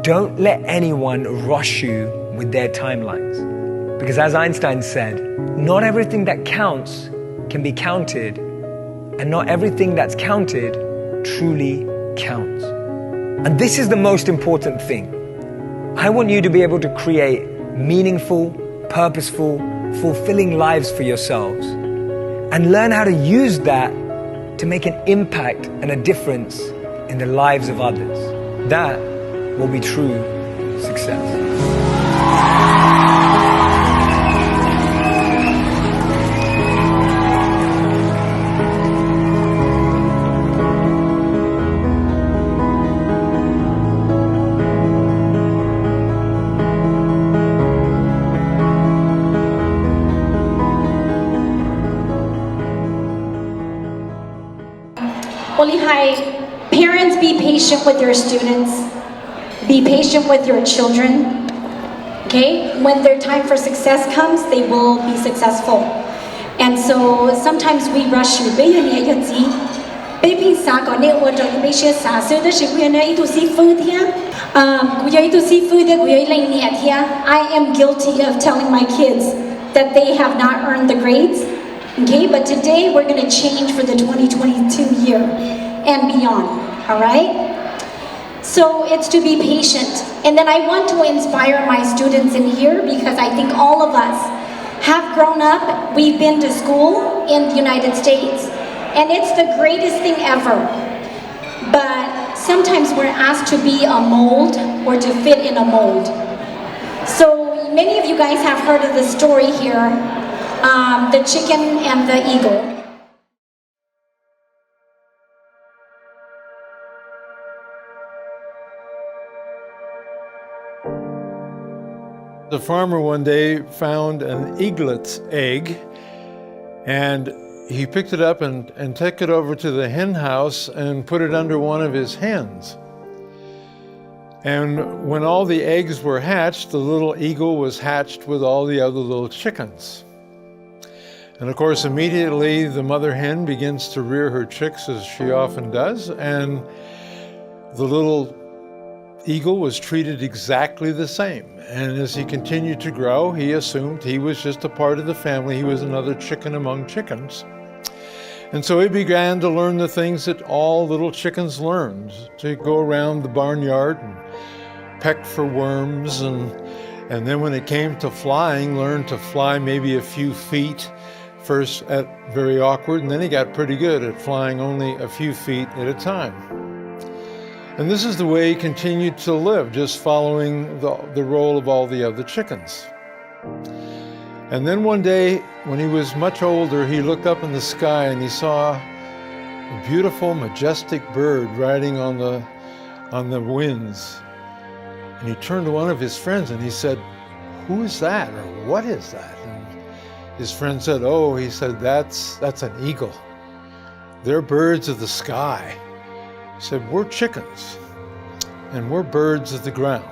Don't let anyone rush you with their timelines. Because as Einstein said, not everything that counts can be counted, and not everything that's counted truly counts. And this is the most important thing. I want you to be able to create meaningful, purposeful, fulfilling lives for yourselves and learn how to use that to make an impact and a difference in the lives of others. That will be true success. Parents, be patient with your students. Be patient with your children. Okay? When their time for success comes, they will be successful. And so sometimes we rush you. I am guilty of telling my kids that they have not earned the grades. Okay, but today we're going to change for the 2022 year and beyond, all right? So it's to be patient. And then I want to inspire my students in here because I think all of us have grown up, we've been to school in the United States, and it's the greatest thing ever. But sometimes we're asked to be a mold or to fit in a mold. So many of you guys have heard of the story here, the chicken and the eagle. The farmer one day found an eaglet's egg, and he picked it up and took it over to the hen house and put it under one of his hens. And when all the eggs were hatched, the little eagle was hatched with all the other little chickens. And of course, immediately the mother hen begins to rear her chicks, as she often does, and the little eagle was treated exactly the same. And as he continued to grow, he assumed he was just a part of the family. He was another chicken among chickens. And so he began to learn the things that all little chickens learned, to go around the barnyard and peck for worms, and then when it came to flying, learned to fly maybe a few feet, first at very awkward, and then he got pretty good at flying only a few feet at a time. And this is the way he continued to live, just following the role of all the other chickens. And then one day, when he was much older, he looked up in the sky and he saw a beautiful, majestic bird riding on the winds. And he turned to one of his friends and he said, "Who is that?" or "What is that?" And his friend said, "Oh," he said, that's an eagle. They're birds of the sky. He said, "We're chickens, and we're birds of the ground."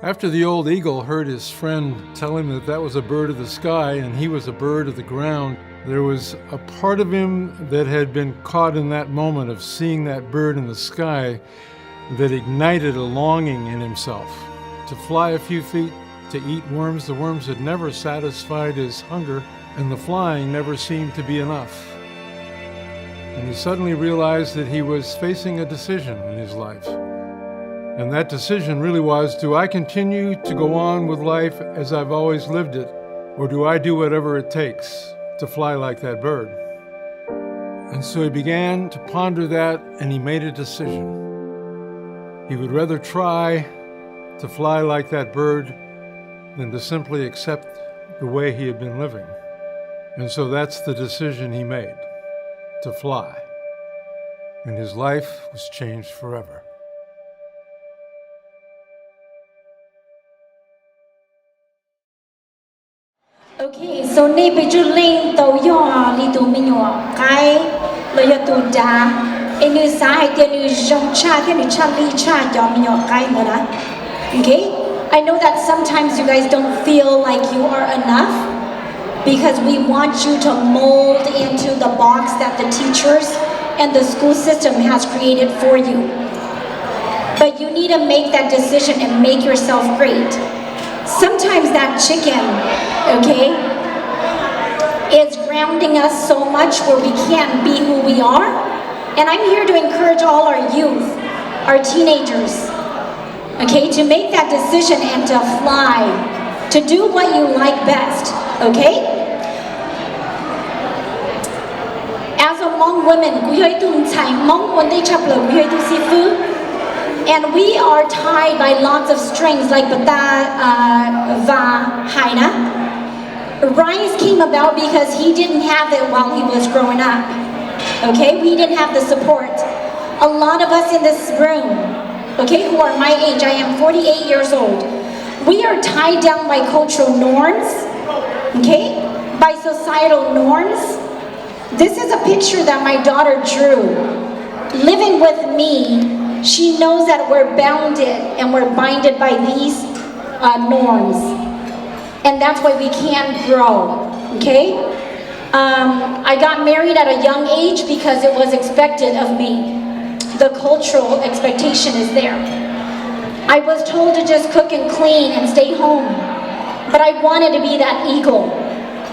After the old eagle heard his friend tell him that that was a bird of the sky and he was a bird of the ground, there was a part of him that had been caught in that moment of seeing that bird in the sky that ignited a longing in himself to fly a few feet to eat worms. The worms had never satisfied his hunger, and the flying never seemed to be enough. And he suddenly realized that he was facing a decision in his life. And that decision really was, do I continue to go on with life as I've always lived it, or do I do whatever it takes to fly like that bird? And so he began to ponder that, and he made a decision. He would rather try to fly like that bird than to simply accept the way he had been living. And so that's the decision he made, to fly. And his life was changed forever. Okay, so nay bây giờ lên tàu yo đi tàu mình yo cái lời yo tàu đá em như xã hay tiền như dòng cha tiền như cha li cha cho mình yo cái nữa đó. Okay, I know that sometimes you guys don't feel like you are enough because we want you to mold into the box that the teachers and the school system has created for you. But you need to make that decision and make yourself great. Sometimes that chicken, okay, is grounding us so much where we can't be who we are. And I'm here to encourage all our youth, our teenagers, okay, to make that decision and to fly, to do what you like best, okay? As a Hmong woman, we are doing Hmong when they chop lo, we are doing seafood. And we are tied by lots of strings like bata va haina. Rice came about because he didn't have it while he was growing up. Okay, we didn't have the support. A lot of us in this room, okay, who are my age, I am 48 years old. We are tied down by cultural norms, okay, by societal norms. This is a picture that my daughter drew. Living with me, she knows that we're bounded and we're binded by these norms. And that's why we can't grow, okay? I got married at a young age because it was expected of me. The cultural expectation is there. I was told to just cook and clean and stay home. But I wanted to be that eagle.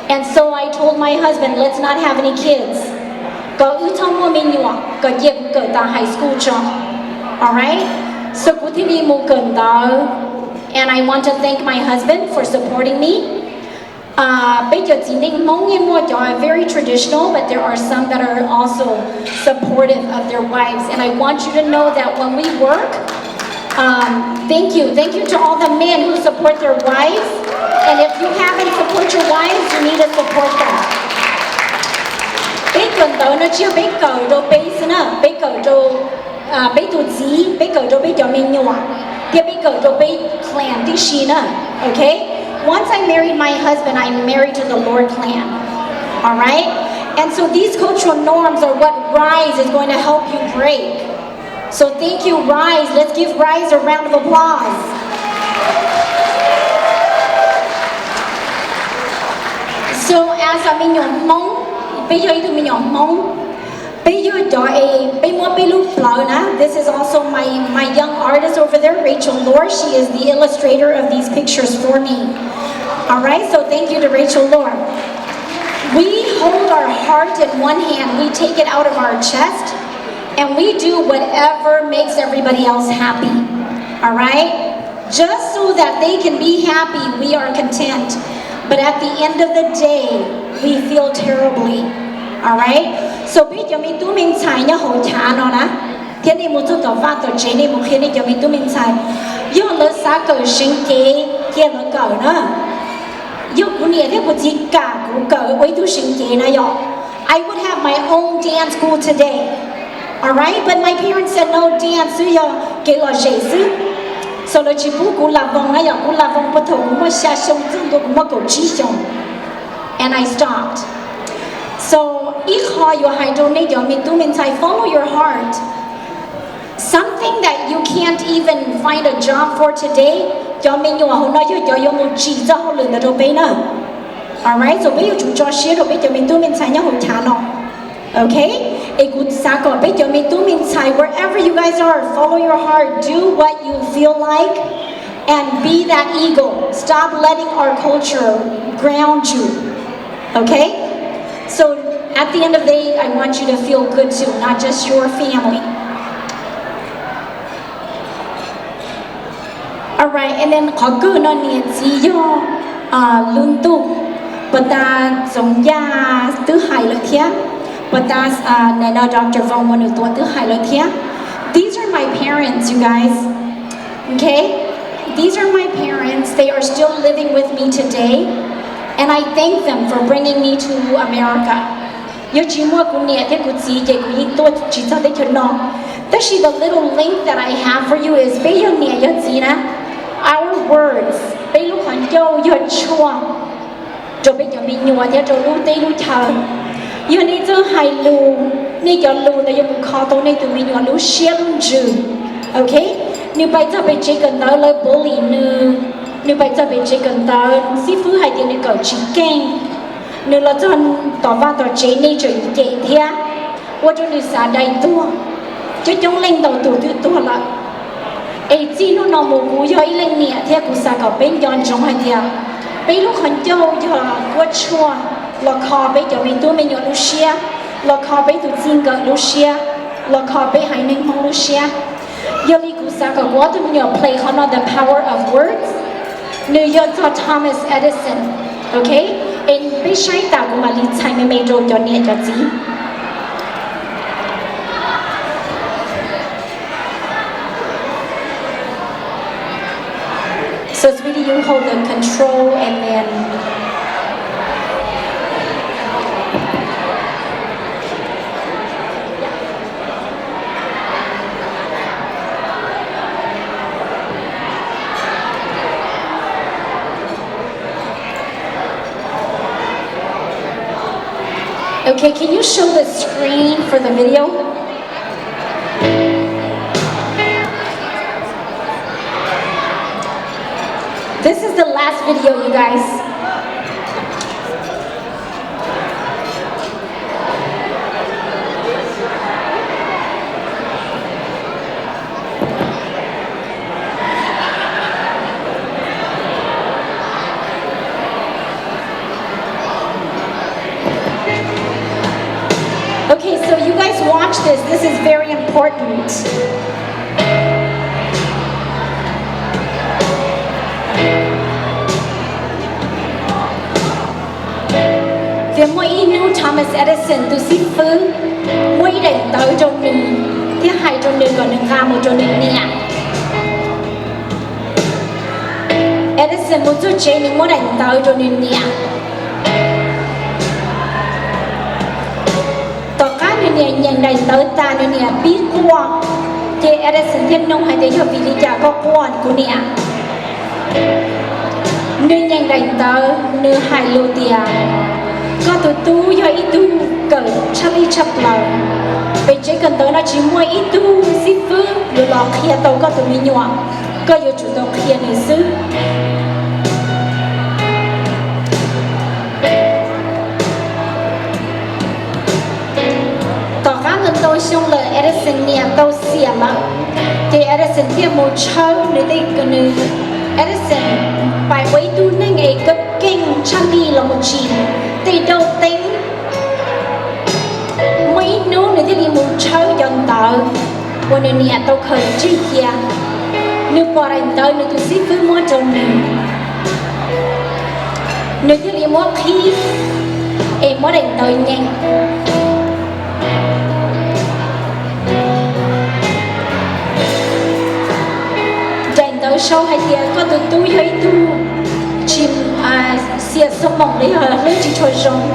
And so I told my husband, let's not have any kids. Go high school job. Alright? So and I want to thank my husband for supporting me. Very traditional, but there are some that are also supportive of their wives. And I want you to know that when we work, thank you to all the men who support their wives. And if you haven't support your wives, you need to support them. Okay? Once I married my husband, I married to the Lord clan. Alright? And so these cultural norms are what Rise is going to help you break. So thank you, Rise. Let's give Rise a round of applause. So as I'm in your Hmong, this is also my young artist over there, Rachel Lor. She is the illustrator of these pictures for me. Alright, so thank you to Rachel Lor. We hold our heart in one hand, we take it out of our chest, and we do whatever makes everybody else happy. Alright? Just so that they can be happy, we are content. But at the end of the day, we feel terribly. Alright? So bây giờ mình tu mình xài nhá hậu trả nó nè. Thế này một chút tỏ phát tỏ chế này một khi này giờ mình tu mình xài. Yêu nó xa cờ sinh kế kia nó cờ nữa. Yêu của nè thế của chị cả của cờ với tu sinh kế này yo. I would have my own dance school today. Alright? But my parents said no dance sư yo kế lo dễ sư. So là chị bố của là vòng này yo của là vòng bắt đầu của mua xa sông dương tôi của mua cầu trí sông. And I stopped. So, follow your heart. Something that you can't even find a job for today, alright? So, okay? Wherever you guys are, follow your heart. Do what you feel like. and be that eagle. Stop letting our culture ground you. Okay? So at the end of the day, I want you to feel good too, not just your family. Alright, and then có cứ nó nhiệt gì do luôn tu, but ta giống ya thứ hai là thế, but ta này nó Dr. Vong Mouanoutoua thứ hai là thế. These are my parents, you guys. Okay? These are my parents. They are still living with me today, and I thank them for bringing me to America. You chỉ mua của nhẹ thế của gì vậy của những tôi chỉ cho đấy cho nó. Actually, the little link that I have for you is bây giờ nhẹ giờ gì nè. Our words, bây lúc hắn châu giờ chua, rồi bây giờ mình nhua thế rồi lúc tây lúc chờ. Giờ này giờ hai lu, này giờ lu này giờ mình khó tôi này tụi mình nhua lu xia lu dữ, okay? Nếu bây giờ bây chỉ cần tới lời bully nữa, nếu bây giờ bây chỉ cần tới sĩ phu hay tiền để cầu chỉ keng, nếu là cho tỏ va tỏ chế này rồi chế thế, tôi cho nên xả đầy tua, chứ chúng lên đầu tụi tua là. Ấy chỉ nó nằm một cú giờ ý lên nhẹ thế cú sa cầu bên yon trong hai dia, bên lúc hắn châu giờ quất chua, lọ kho bên giờ mình tôi mình nhọn Lucia, lọ kho bên tụi chính cờ Lucia, lọ kho bên hai ninh Hmong Lucia, giờ đi cú sa cầu quá tụi mình nhọn play how not the power of words, New York cho Thomas Edison, okay? And bên sai ta cũng mà lý giải mấy rồi cho nhẹ cho gì. So it's really you hold the control and then okay, can you show the screen for the video? This is the last video, you guys. Okay, so you guys watch this. This is very important. Vì mỗi inu Thomas Edison từ xí phứ mỗi đẩy tới trong nền thứ hai trong nền còn nền ga một trong nền nhẹ Edison một chút chế nhưng mỗi đẩy tới trong nền nhẹ tỏ cá nền nhẹ nhận đẩy tới ta nền nhẹ biết qua thì Edison thiên nông hay để cho vì lý trả có quan của nhẹ nền nhận đẩy tới nền hai lô tiền có tụi tu do ít tu cần chấp ý chấp lời bây chỉ cần tới nó chỉ mua ít tu xí phứ rồi lọ kia tàu có tụi mình nhỏ có yêu chủ tàu kia này xứ tỏ khá ngân tôi xong lời Edison nè tàu xìa mà thì Edison kia một chơi nơi đây cần nơi Edison bài quấy tu nên ngày cấp kinh Charlie là một chị thì đầu tính mấy nô nữa thì đi một chơi dần tờ và nơi nè tao khởi chi kia nếu bỏ ra tới nơi tôi xí với mua trong này nơi thì đi mua khi em mua đánh tới nhanh đánh tới sau hai tia có tụi tôi hơi tu chim xia sống mộng đấy hả lấy chỉ cho rong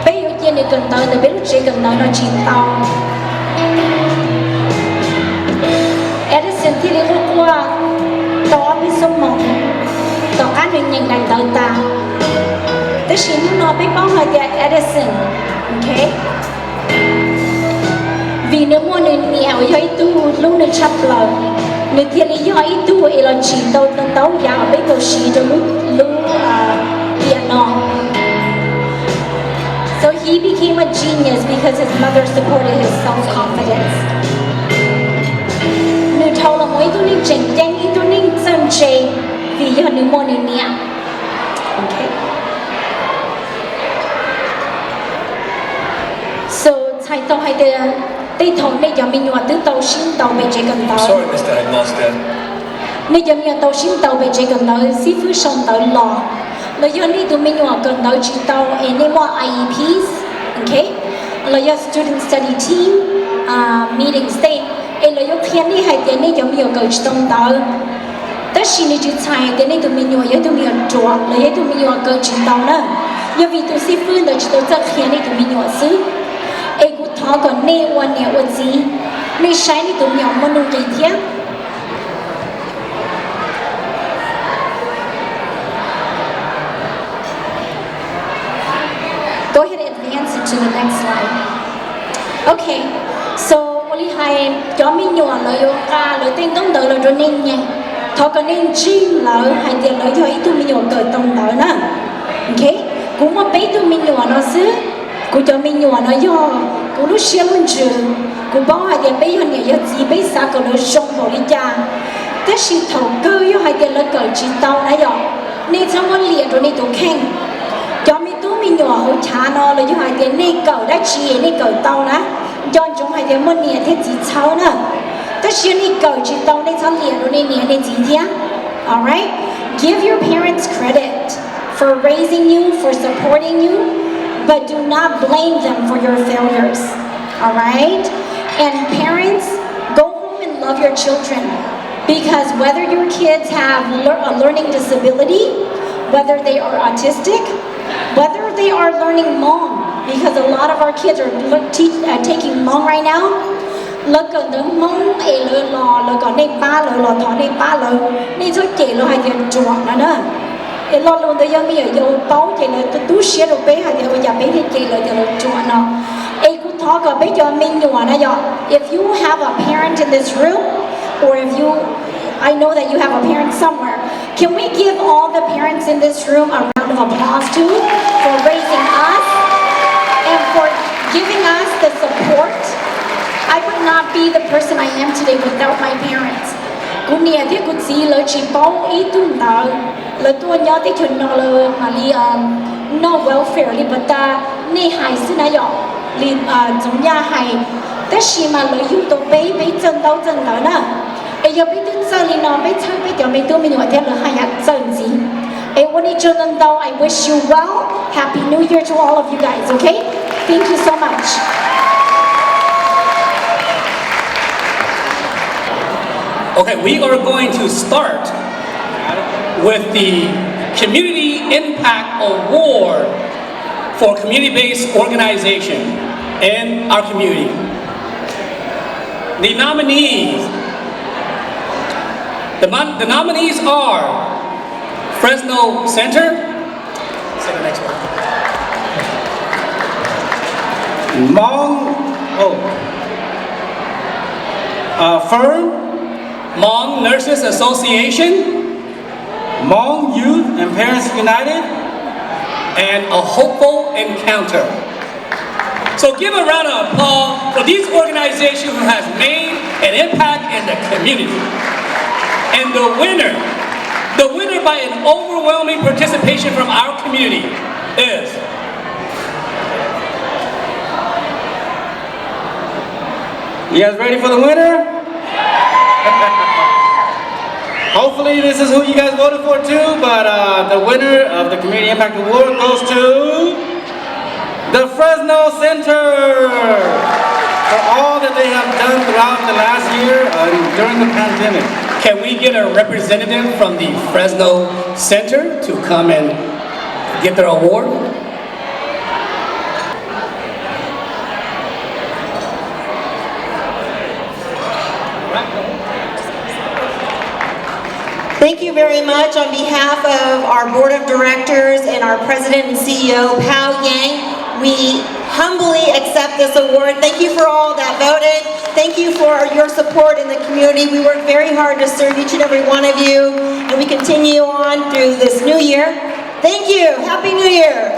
bây giờ kia này cần tới bây giờ chỉ cần nói nó chỉ tao Edison thì lấy qua đó với sống mộng đó cá nhân nhận đánh tới ta tới khi nó biết bao hơi thì Edison okay vì nếu mua nơi nghèo hơi tu lúc nơi chấp lời nơi thiên lý do ít tu ấy là chỉ tàu tàu giàu bây giờ chỉ cho lúc piano. So he became a genius because his mother supported his self-confidence. Nếu thâu là mỗi tu ninh chỉnh nhanh ít tu ninh sân chế pneumonia. Okay. So, thầy tao hay đây thầu này giờ mình nhọt tứ tàu xin tàu về chế gần tàu. Sorry, Mr. Headmaster. Này giờ mình tàu xin tàu về chế gần tàu, sĩ phu sông tàu lò. Là giờ này tụi mình nhọt gần tàu chỉ tàu em này mua IEPs, okay? Là giờ student study team meetings đây. Em là giờ thiên này hay tiền này giờ mình nhọt gần chỉ tàu. Tất nhiên là chữ sai tiền này tụi mình nhọt giờ tụi mình nhọt chuột, là giờ tụi mình nhọt gần chỉ tàu nữa. Giờ vì tụi sĩ phu là chỉ tàu chắc thiên này tụi mình nhọt xứ. Em cũng thọ còn nè quan nè quan gì, nè sai này tụi mình nhọt món đồ gì thế? Go ahead and advance it to the next slide. Okay, so only hai cho mình nhọ lợi dụng ca lợi tên tông đỡ lợi cho nên nha. Thọ còn nên riêng lợi hai tiền lợi cho ý tụi mình nhọ cởi tông đỡ nè. Okay, cũng mà bé tụi mình nhọ nó xứ, cũng cho mình nhọ nó do, cũng lúc xưa luôn chứ, cũng bảo hai tiền bé hơn nhẹ gì bé xa còn lợi sông bỏ đi cha. Tất nhiên thầu cơ do hai tiền lợi cởi chỉ tao nãy giờ, nên trong con liệt rồi nên tụi khen. Cho mình nhỏ hỗ trợ nó là như hai tiền này cầu đã chỉ này cầu tàu nè, cho chúng hai tiền mình nhẹ thế chỉ cháu nè, tất nhiên này cầu chỉ tàu này cháu liền rồi này nhẹ chỉ thế, alright? Give your parents credit for raising you, for supporting you, but do not blame them for your failures, alright? And parents, go home and love your children, because whether your kids have a learning disability, whether they are autistic, whether they are learning Hmong, because a lot of our kids are taking Hmong right now. Look at the Hmong, look at Nepal, look at Nepal, need to get lo hai tiền chuột nữa nè. Cái lo luôn tôi giờ mi ở dâu tấu chỉ là tôi tú xé rồi bé hai tiền bây giờ bé thì chỉ là chuột nó. Ai cũng thọ cả bé cho mình nhọ nè giờ. If you have a parent in this room, or if you, I know that you have a parent somewhere. Can we give all the parents in this room a round of applause too for raising us and for giving us the support? I would not be the person I am today without my parents. Cô nia thì cô chỉ lời chỉ bảo ý tu nào, lời tu nhớ thì chuyện nào lời mà li no welfare li bát ta nè hài xin ai dọ li giống nhà hài, tất nhiên mà lời yêu tôi bé chân đâu nè. Ai giờ biết tin sao li nó biết chơi biết giờ mình tu mình hỏi thêm là hai hạt chân gì. Aiวันนี้chân đâu, I wish you well. Happy New Year to all of you guys. Okay, thank you so much. Okay, we are going to start with the Community Impact Award for community-based organization in our community. The nominees, the nominees are Fresno Center. Say the next one. Firm, Hmong Nurses Association, Hmong Youth and Parents United, and A Hopeful Encounter. So give a round of applause for these organizations who has made an impact in the community. And the winner by an overwhelming participation from our community is you guys ready for the winner? Hopefully this is who you guys voted for too, but the winner of the Community Impact Award goes to the Fresno Center for all that they have done throughout the last year during the pandemic. Can we get a representative from the Fresno Center to come and get their award? Thank you very much on behalf of our board of directors and our president and CEO, Pao Yang. We humbly accept this award. Thank you for all that voted. Thank you for your support in the community. We work very hard to serve each and every one of you, and we continue on through this new year. Thank you. Happy New Year.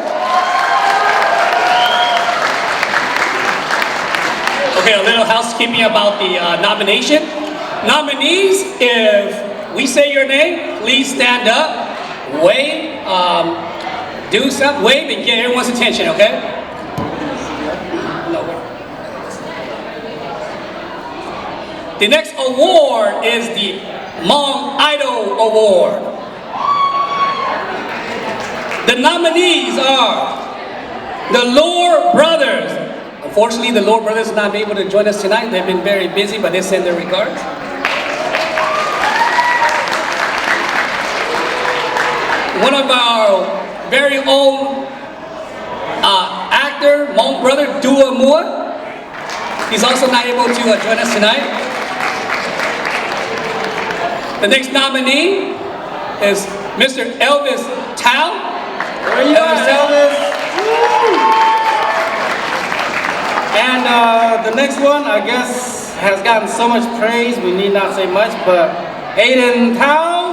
Okay, a little housekeeping about the nomination. Nominees, if we say your name, please stand up. wave, do something, wave and get everyone's attention, okay? The next award is the Hmong Idol Award. The nominees are the Lor Brothers. Unfortunately, the Lor Brothers are not able to join us tonight. They've been very busy, but they send their regards. One of our very own actor, Hmong brother, Dua Mua. He's also not able to join us tonight. The next nominee is Mr. Elvis Tao. Where are you at, Elvis? And the next one, I guess, has gotten so much praise, we need not say much, but Aiden Tao.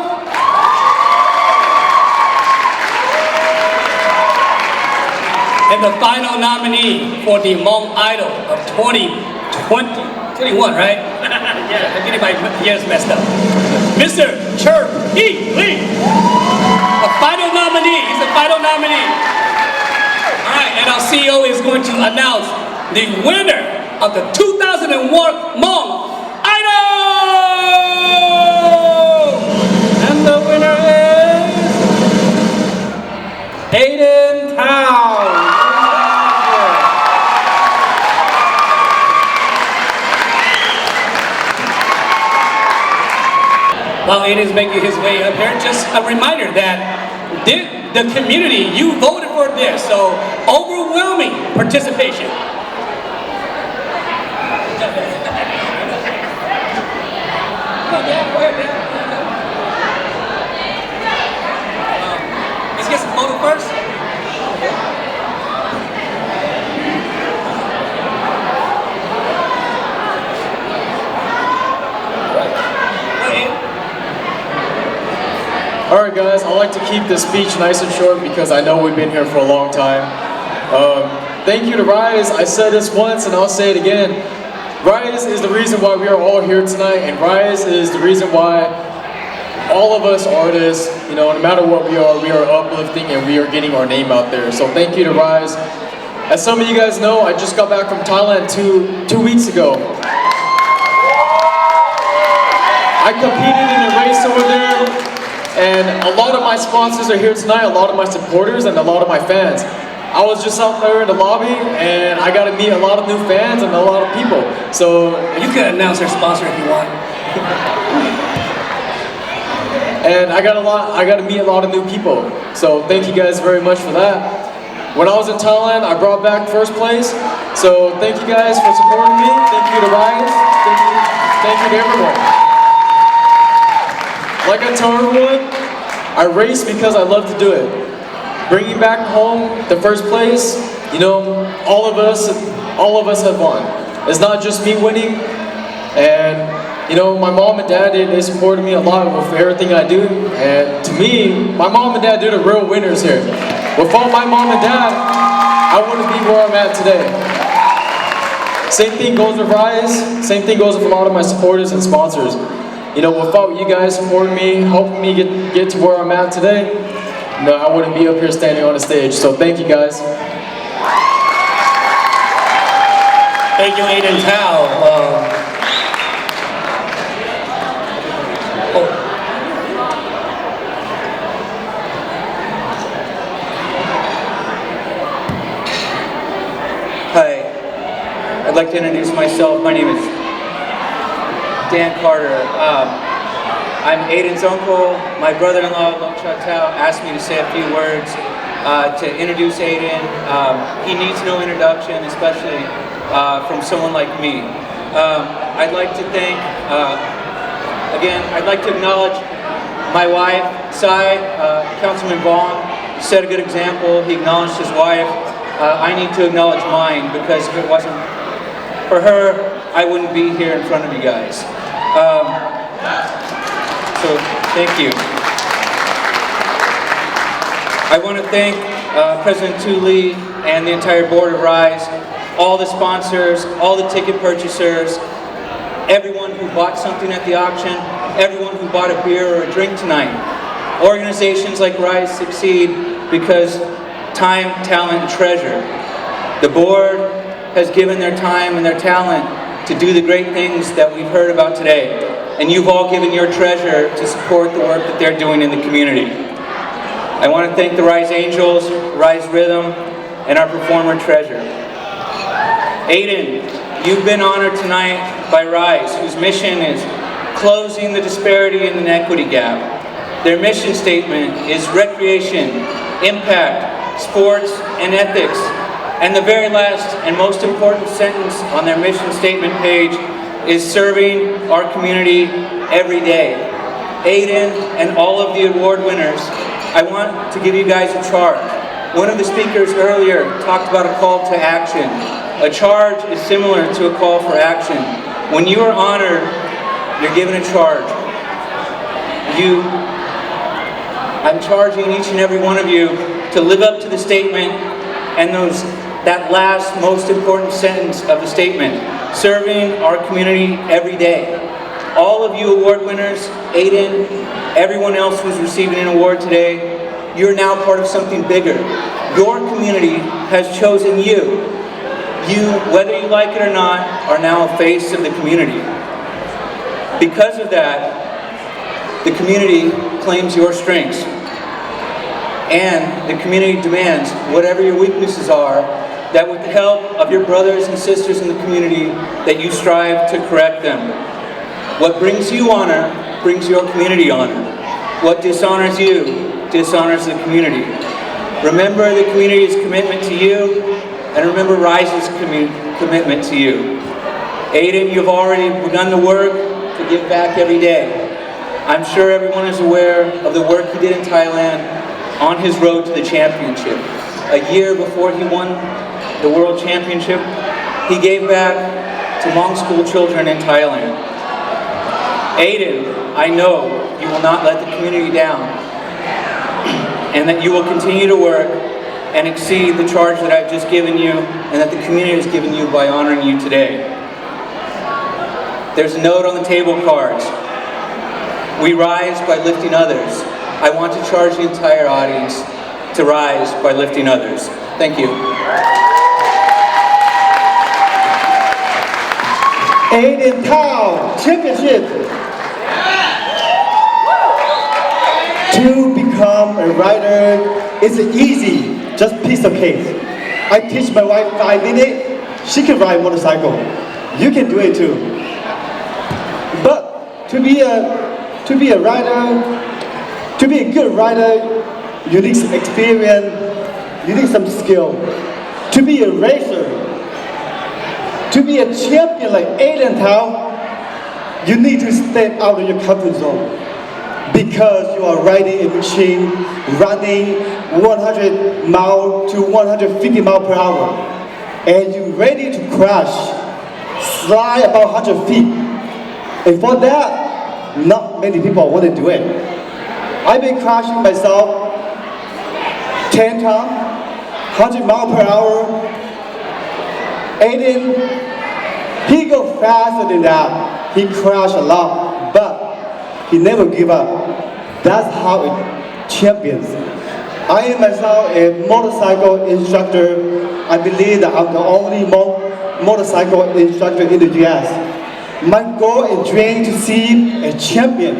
And the final nominee for the Hmong Idol of 2021, right? Yeah, I'm getting my years messed up. Mr. Cher Hee Lee. A final nominee, he's the final nominee. All right, and our CEO is going to announce the winner of the 2001 Hmong Idol! And the winner is Aiden Tao. While Aiden's making his way up here, just a reminder that the community, you voted for this, so overwhelming participation. Let's get some photo first. Alright guys, I like to keep this speech nice and short because I know we've been here for a long time. Thank you to Rise. I said this once and I'll say it again. Rise is the reason why we are all here tonight, and Rise is the reason why all of us artists, you know, no matter what we are uplifting and we are getting our name out there. So thank you to Rise. As some of you guys know, I just got back from Thailand two weeks ago. I competed in a race over there. And a lot of my sponsors are here tonight, a lot of my supporters, and a lot of my fans. I was just out there in the lobby, and I got to meet a lot of new fans and a lot of people. So you can announce our sponsor if you want. And I got to meet a lot of new people. So thank you guys very much for that. When I was in Thailand, I brought back first place. So thank you guys for supporting me. Thank you to Rise. Thank you to everyone. Like I tell everyone, I race because I love to do it. Bringing back home the first place, you know, all of us have won. It's not just me winning. And, you know, my mom and dad, they supported me a lot with everything I do. And to me, my mom and dad, they're the real winners here. Without my mom and dad, I wouldn't be where I'm at today. Same thing goes with Rise. Same thing goes with a lot of my supporters and sponsors. You know, without you guys supporting me, helping me get to where I'm at today, no, I wouldn't be up here standing on the stage. So thank you guys. Thank you, Aiden Tao. Hi, I'd like to introduce myself. My name is Dan Carter. I'm Aiden's uncle. My brother-in-law, Long Cha Tao, asked me to say a few words to introduce Aiden. He needs no introduction, especially from someone like me. I'd like to thank, again, I'd like to acknowledge my wife, Sai, Councilman Vong. Set a good example. He acknowledged his wife. I need to acknowledge mine, because if it wasn't for her, I wouldn't be here in front of you guys. So, thank you. I want to thank President Tu Lee and the entire board of Rise, all the sponsors, all the ticket purchasers, everyone who bought something at the auction, everyone who bought a beer or a drink tonight. Organizations like Rise succeed because time, talent, and treasure. The board has given their time and their talent to do the great things that we've heard about today. And you've all given your treasure to support the work that they're doing in the community. I want to thank the Rise Angels, Rise Rhythm, and our performer treasure. Aiden, you've been honored tonight by Rise, whose mission is closing the disparity and inequity gap. Their mission statement is recreation, impact, sports, and ethics. And the very last and most important sentence on their mission statement page is serving our community every day. Aiden and all of the award winners, I want to give you guys a charge. One of the speakers earlier talked about a call to action. A charge is similar to a call for action. When you are honored, you're given a charge. I'm charging each and every one of you to live up to the statement and that last most important sentence of the statement, serving our community every day. All of you award winners, Aiden, everyone else who's receiving an award today, you're now part of something bigger. Your community has chosen you. You, whether you like it or not, are now a face of the community. Because of that, the community claims your strengths. And the community demands, whatever your weaknesses are, that with the help of your brothers and sisters in the community, that you strive to correct them. What brings you honor, brings your community honor. What dishonors you, dishonors the community. Remember the community's commitment to you, and remember Rise's commitment to you. Aiden, you've already begun the work to give back every day. I'm sure everyone is aware of the work he did in Thailand on his road to the championship. A year before he won the World Championship, he gave back to Hmong school children in Thailand. Aiden, I know you will not let the community down, and that you will continue to work and exceed the charge that I've just given you and that the community has given you by honoring you today. There's a note on the table cards. We rise by lifting others. I want to charge the entire audience to rise by lifting others. Thank you. Aiden Town Championship. To become a writer is easy, just piece of cake. I teach my wife 5 minutes, she can ride motorcycle. You can do it too. But to be a writer, to be a good writer, you need some experience, you need some skill. To be a racer, to be a champion like Aiden Tao, you need to step out of your comfort zone. Because you are riding a machine, running 100 miles to 150 miles per hour. And you're ready to crash, fly about 100 feet. And for that, not many people want to do it. I've been crashing myself 10 times, 100 miles per hour. Aiden, he goes faster than that. He crashed a lot, but he never give up. That's how it champions. I am myself a motorcycle instructor. I believe that I'm the only motorcycle instructor in the US. My goal and dream to see a champion.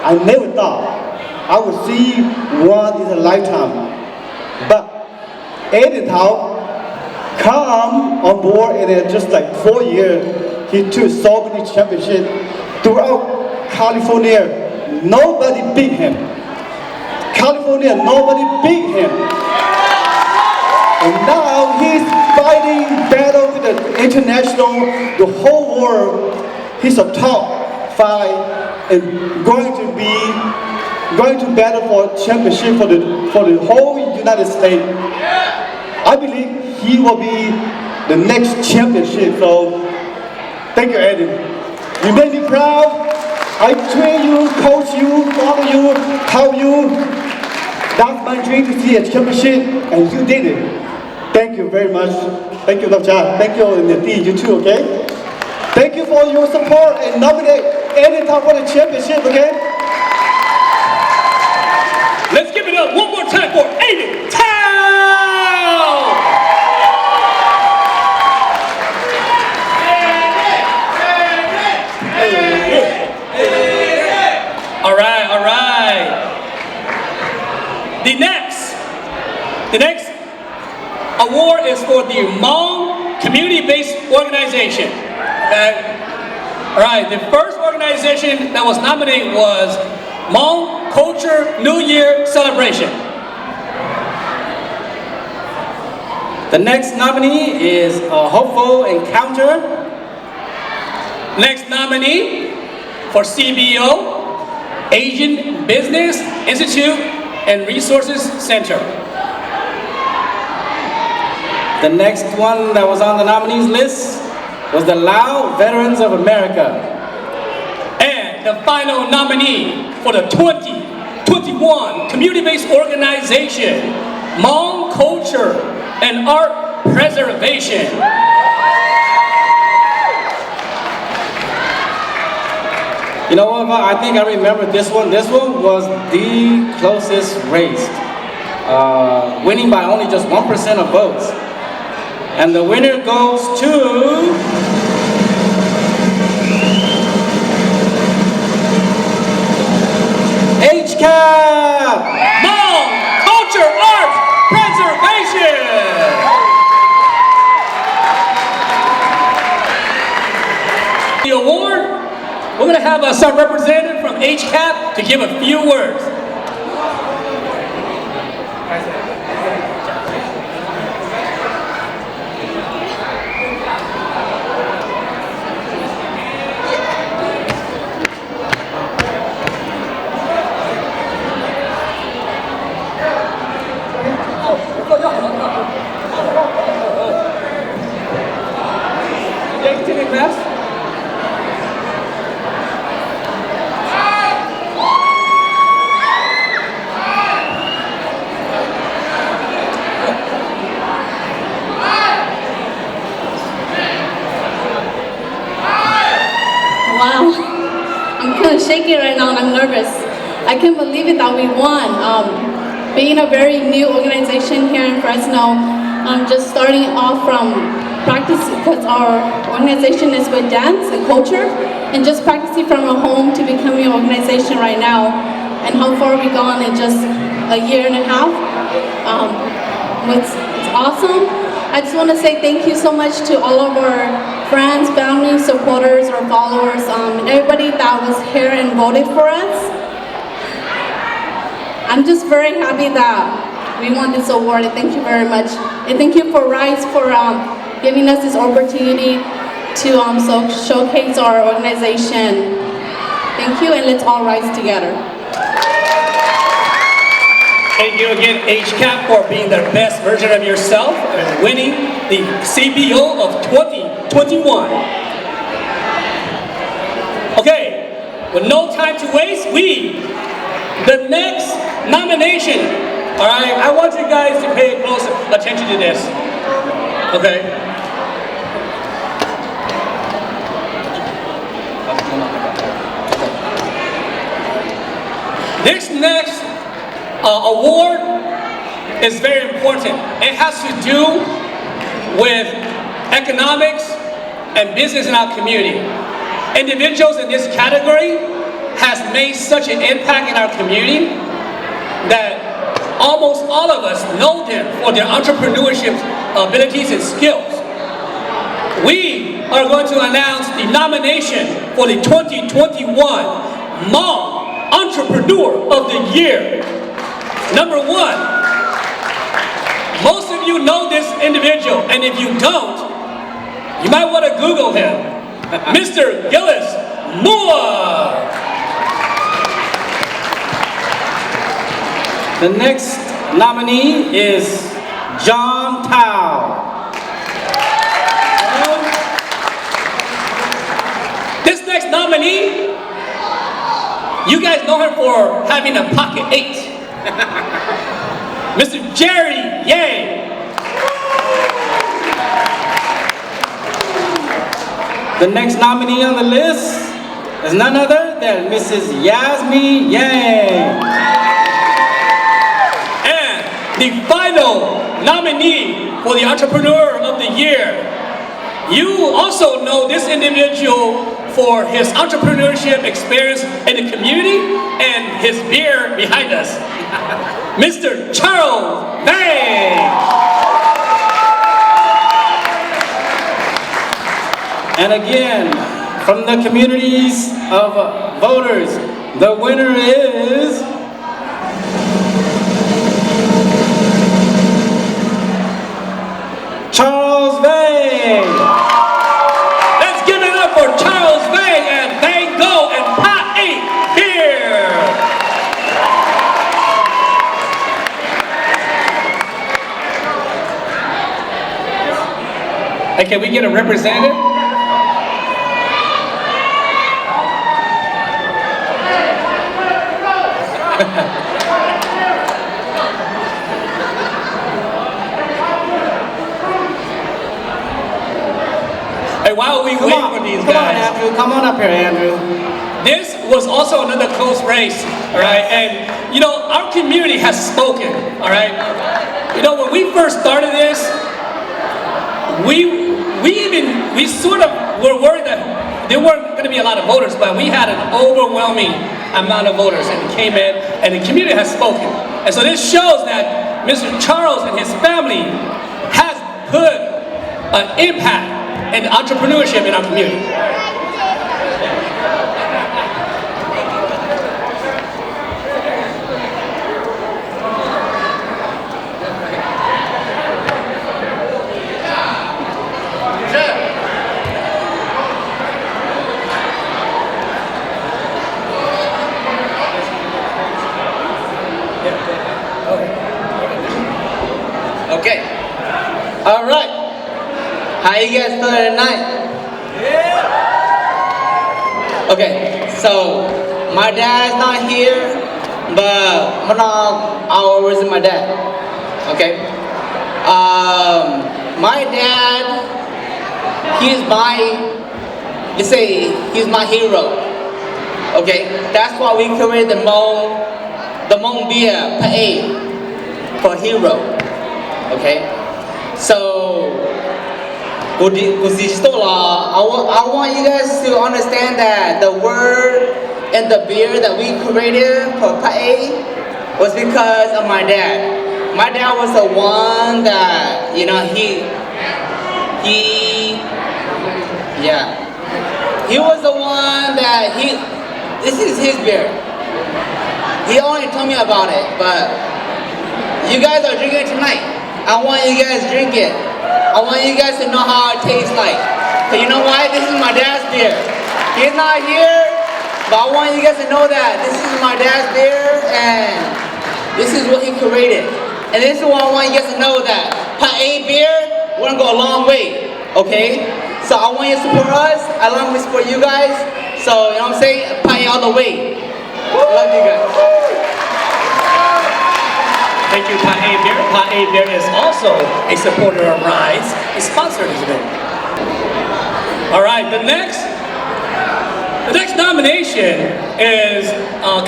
I never thought I would see one in a lifetime. But Aiden Tao come on board and in just like 4 years, he took so many championships throughout California. Nobody beat him. California, nobody beat him. And now he's fighting battle with the international, the whole world. He's a top 5 and going to battle for championship for the whole United States. I believe he will be the next championship. So thank you, Eddie. You made me proud. I train you, coach you, follow you, help you. That's my dream to see a championship, and you did it. Thank you very much. Thank you, Dr. Thank you, and the team, you too, okay? Thank you for your support and nominate Aiden Tao for the championship, okay? Cape Town. All right. The next award is for the Hmong community-based organization. Okay. All right. The first organization that was nominated was Hmong Culture New Year Celebration. The next nominee is a Hopeful Encounter. Next nominee for CBO, Asian Business Institute and Resources Center. The next one that was on the nominees list was the Lao Veterans of America. And the final nominee for the 2021 community-based organization, Hmong Culture and Art Preservation. You know what, I think I remember this one. This one was the closest race, winning by only just 1% of votes. And the winner goes to HCAP! Hmong Culture Art Preservation! The award, we're going to have some representative from HCAP to give a few words. Wow, I'm kind of shaky right now and I'm nervous. I can't believe it that we won. Being a very new organization here in Fresno, just starting off from practice, because our organization is with dance and culture, and just practicing from a home to becoming an organization right now, and how far we've gone in just a year and a half. It's awesome. I just want to say thank you so much to all of our friends, family, supporters, our followers, and everybody that was here and voted for us. I'm just very happy that we won this award, and thank you very much. And thank you for Rise for giving us this opportunity to showcase our organization. Thank you, and let's all rise together. Thank you again, HCAP, for being the best version of yourself and winning the CBO of 2021. Okay, with no time to waste, the next nomination. All right, I want you guys to pay close attention to this. Okay. This next award is very important. It has to do with economics and business in our community. Individuals in this category has made such an impact in our community that almost all of us know them for their entrepreneurship abilities and skills. We are going to announce the nomination for the 2021 Hmong Entrepreneur of the Year. Number one, most of you know this individual, and if you don't, you might want to Google him. Mr. Gillis Moore. The next nominee is John Tao. This next nominee, you guys know him for having a pocket 8. Mr. Jerry Yang. The next nominee on the list is none other than Mrs. Yasmi Yang. And the final nominee for the Entrepreneur of the Year. You also know this individual for his entrepreneurship experience in the community and his beer behind us, Mr. Charles Vang. And again, from the communities of voters, the winner is Charles Vang. Let's give it up for Charles Vang and Vang Go and Pot 8 Beer. Hey, can we get a representative? Hey, while we wait for these guys. Come on, Andrew. Come on up here, Andrew. This was also another close race, all right? And, you know, our community has spoken, all right? You know, when we first started this, we sort of were worried that there weren't going to be a lot of voters, but we had an overwhelming amount of voters and came in, and the community has spoken. And so this shows that Mr. Charles and his family has put an impact in entrepreneurship in our community. Okay. All right. How you guys feeling tonight? Yeah. Okay. So my dad's not here, but I'll visit my dad. Okay. My dad, he's my hero. Okay. That's why we created the Hmong beer parade for hero. Okay, so I want you guys to understand that the word and the beer that we created for Pae was because of my dad. My dad was the one that, you know, he was the one that this is his beer. He only told me about it, but you guys are drinking it tonight. I want you guys to drink it. I want you guys to know how it tastes like. But you know why? This is my dad's beer. He's not here, but I want you guys to know that this is my dad's beer and this is what he created. And this is what I want you guys to know, that Pae beer, we're gonna go a long way, okay? So I want you to support us, I want to support you guys. So, you know what I'm saying? Pae all the way. Love you guys. Thank you, Pae Beer. Pae Beer is also a supporter of Rise, a sponsor of this event. All right, the next nomination is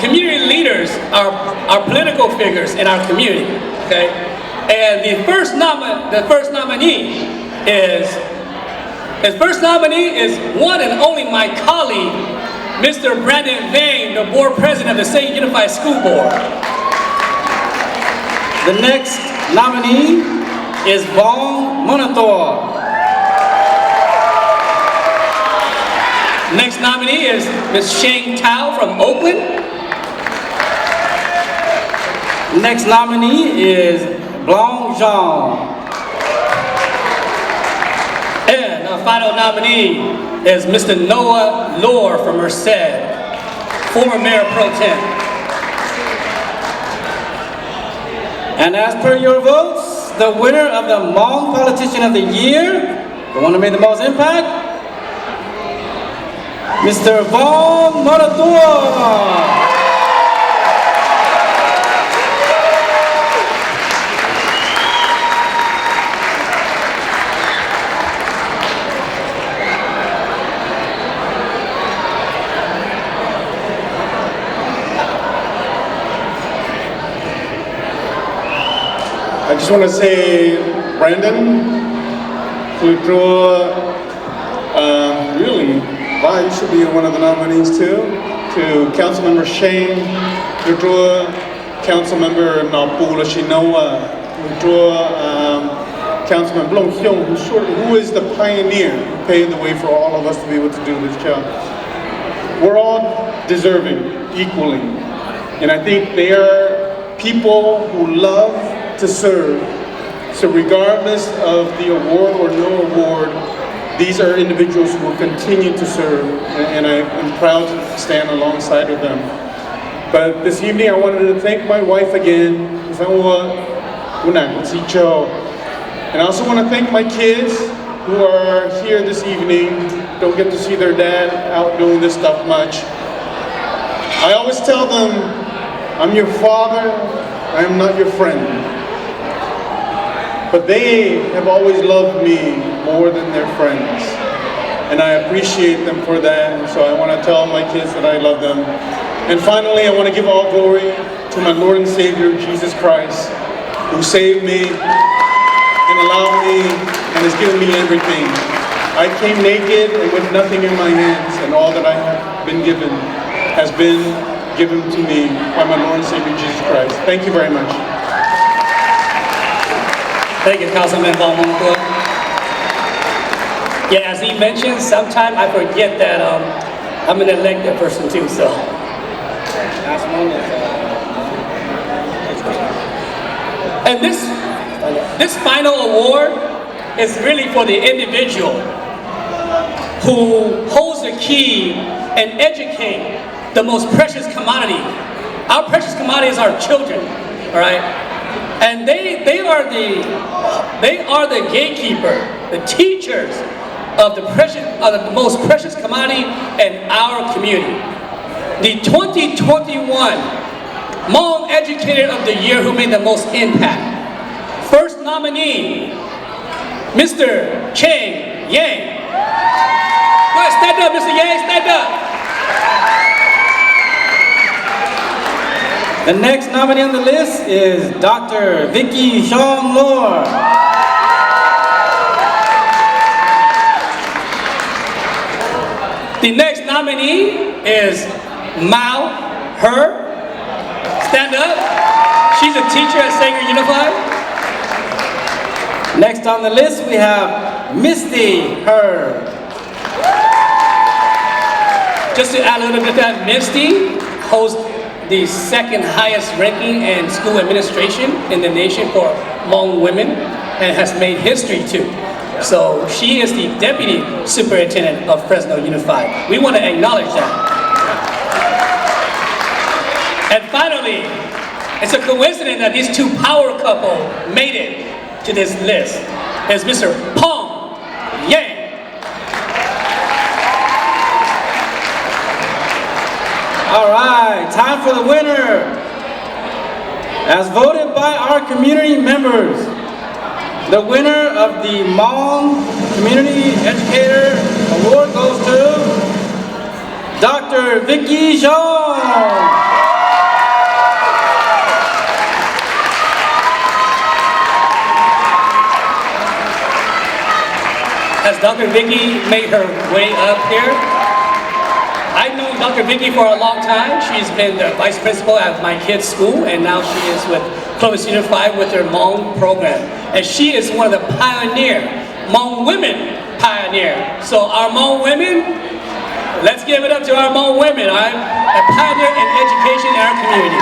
community leaders, our political figures in our community. Okay, and the first nominee is one and only my colleague, Mr. Brandon Vang, the board president of the State Unified School Board. The next nominee is Vong Mouanoutoua. Next nominee is Ms. Sheng Tao from Oakland. Next nominee is Blanc Jean. And our final nominee is Mr. Noah Lor from Merced, former Mayor Pro Tem. And as per your votes, the winner of the Hmong Politician of the Year, the one who made the most impact, Mr. Vong Mouanoutoua. I just want to say, Brandon, really, wow, you should be one of the nominees too. To Councilmember Shane, Councilmember Napula Shinoa, Councilman Vong Mouanoutoua, who is the pioneer who paved the way for all of us to be able to do this job. We're all deserving equally. And I think they are people who love to serve. So regardless of the award or no award, these are individuals who will continue to serve. And I am proud to stand alongside of them. But this evening I wanted to thank my wife again. And I also want to thank my kids who are here this evening. Don't get to see their dad out doing this stuff much. I always tell them, I'm your father, I am not your friend. But they have always loved me more than their friends. And I appreciate them for that. And so I want to tell my kids that I love them. And finally, I want to give all glory to my Lord and Savior, Jesus Christ, who saved me and allowed me and has given me everything. I came naked and with nothing in my hands, and all that I have been given has been given to me by my Lord and Savior, Jesus Christ. Thank you very much. Thank you, Councilman Vong Mouanoutoua. Yeah, as he mentioned, sometimes I forget that I'm an elected person too, so. And this final award is really for the individual who holds the key and educate the most precious commodity. Our precious commodity is our children, all right? And they are the gatekeeper, the teachers of the most precious commodity in our community. The 2021 Hmong Educator of the Year who made the most impact. First nominee, Mr. Cheng Yang. Go ahead, stand up, Mr. Yang, stand up. The next nominee on the list is Dr. Vicky Xiong-Lor. The next nominee is Mao Her. Stand up. She's a teacher at Sacred Unified. Next on the list we have Misty Her. Just to add a little bit to that, Misty holds the second highest ranking in school administration in the nation for Hmong women and has made history too. So she is the Deputy Superintendent of Fresno Unified. We want to acknowledge that. And finally, it's a coincidence that these two power couple made it to this list. It's Mr. Pong Yang. All right, time for the winner. As voted by our community members, the winner of the Hmong Community Educator Award goes to Dr. Vicky Xiong. As Dr. Vicky made her way up here, I've known Dr. Vicky for a long time. She's been the vice principal at my kids' school, and now she is with Clovis Unified with their Hmong program. And she is one of the pioneer, Hmong women pioneer. So our Hmong women, let's give it up to our Hmong women, all right? A pioneer in education in our community.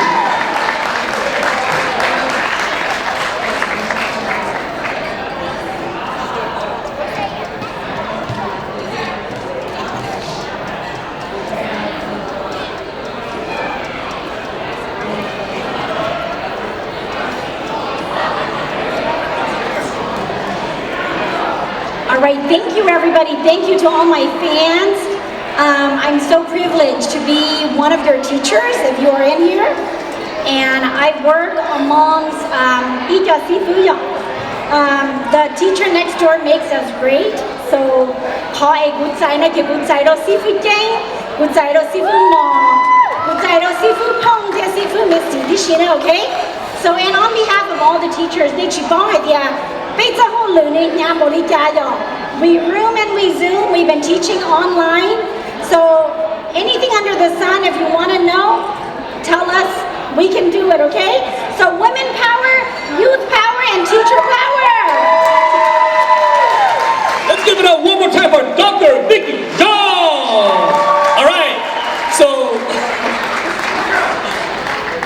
All right, thank you everybody. Thank you to all my fans. I'm so privileged to be one of your teachers if you are in here. And I work amongst the teacher next door makes us great. So, good side seafood gang, good side seafood mom, good side seafood pong, seafood misty, okay? So, and on behalf of all the teachers, we room and we Zoom. We've been teaching online. So anything under the sun, if you want to know, tell us. We can do it, okay? So women power, youth power, and teacher power. Let's give it up one more time for Dr. Vicky Xiong. All right, so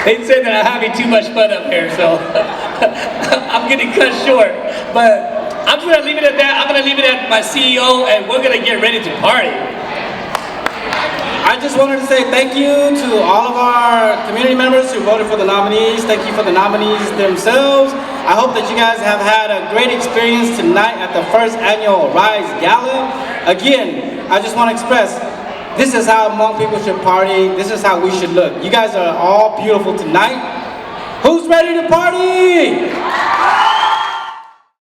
they said that I'm having too much fun up here, so I'm getting cut short. But I'm just gonna leave it at that. I'm gonna leave it at my CEO, and we're gonna get ready to party. I just wanted to say thank you to all of our community members who voted for the nominees. Thank you for the nominees themselves. I hope that you guys have had a great experience tonight at the first annual Rise Gala. Again, I just want to express, this is how Hmong people should party. This is how we should look. You guys are all beautiful tonight. Who's ready to party?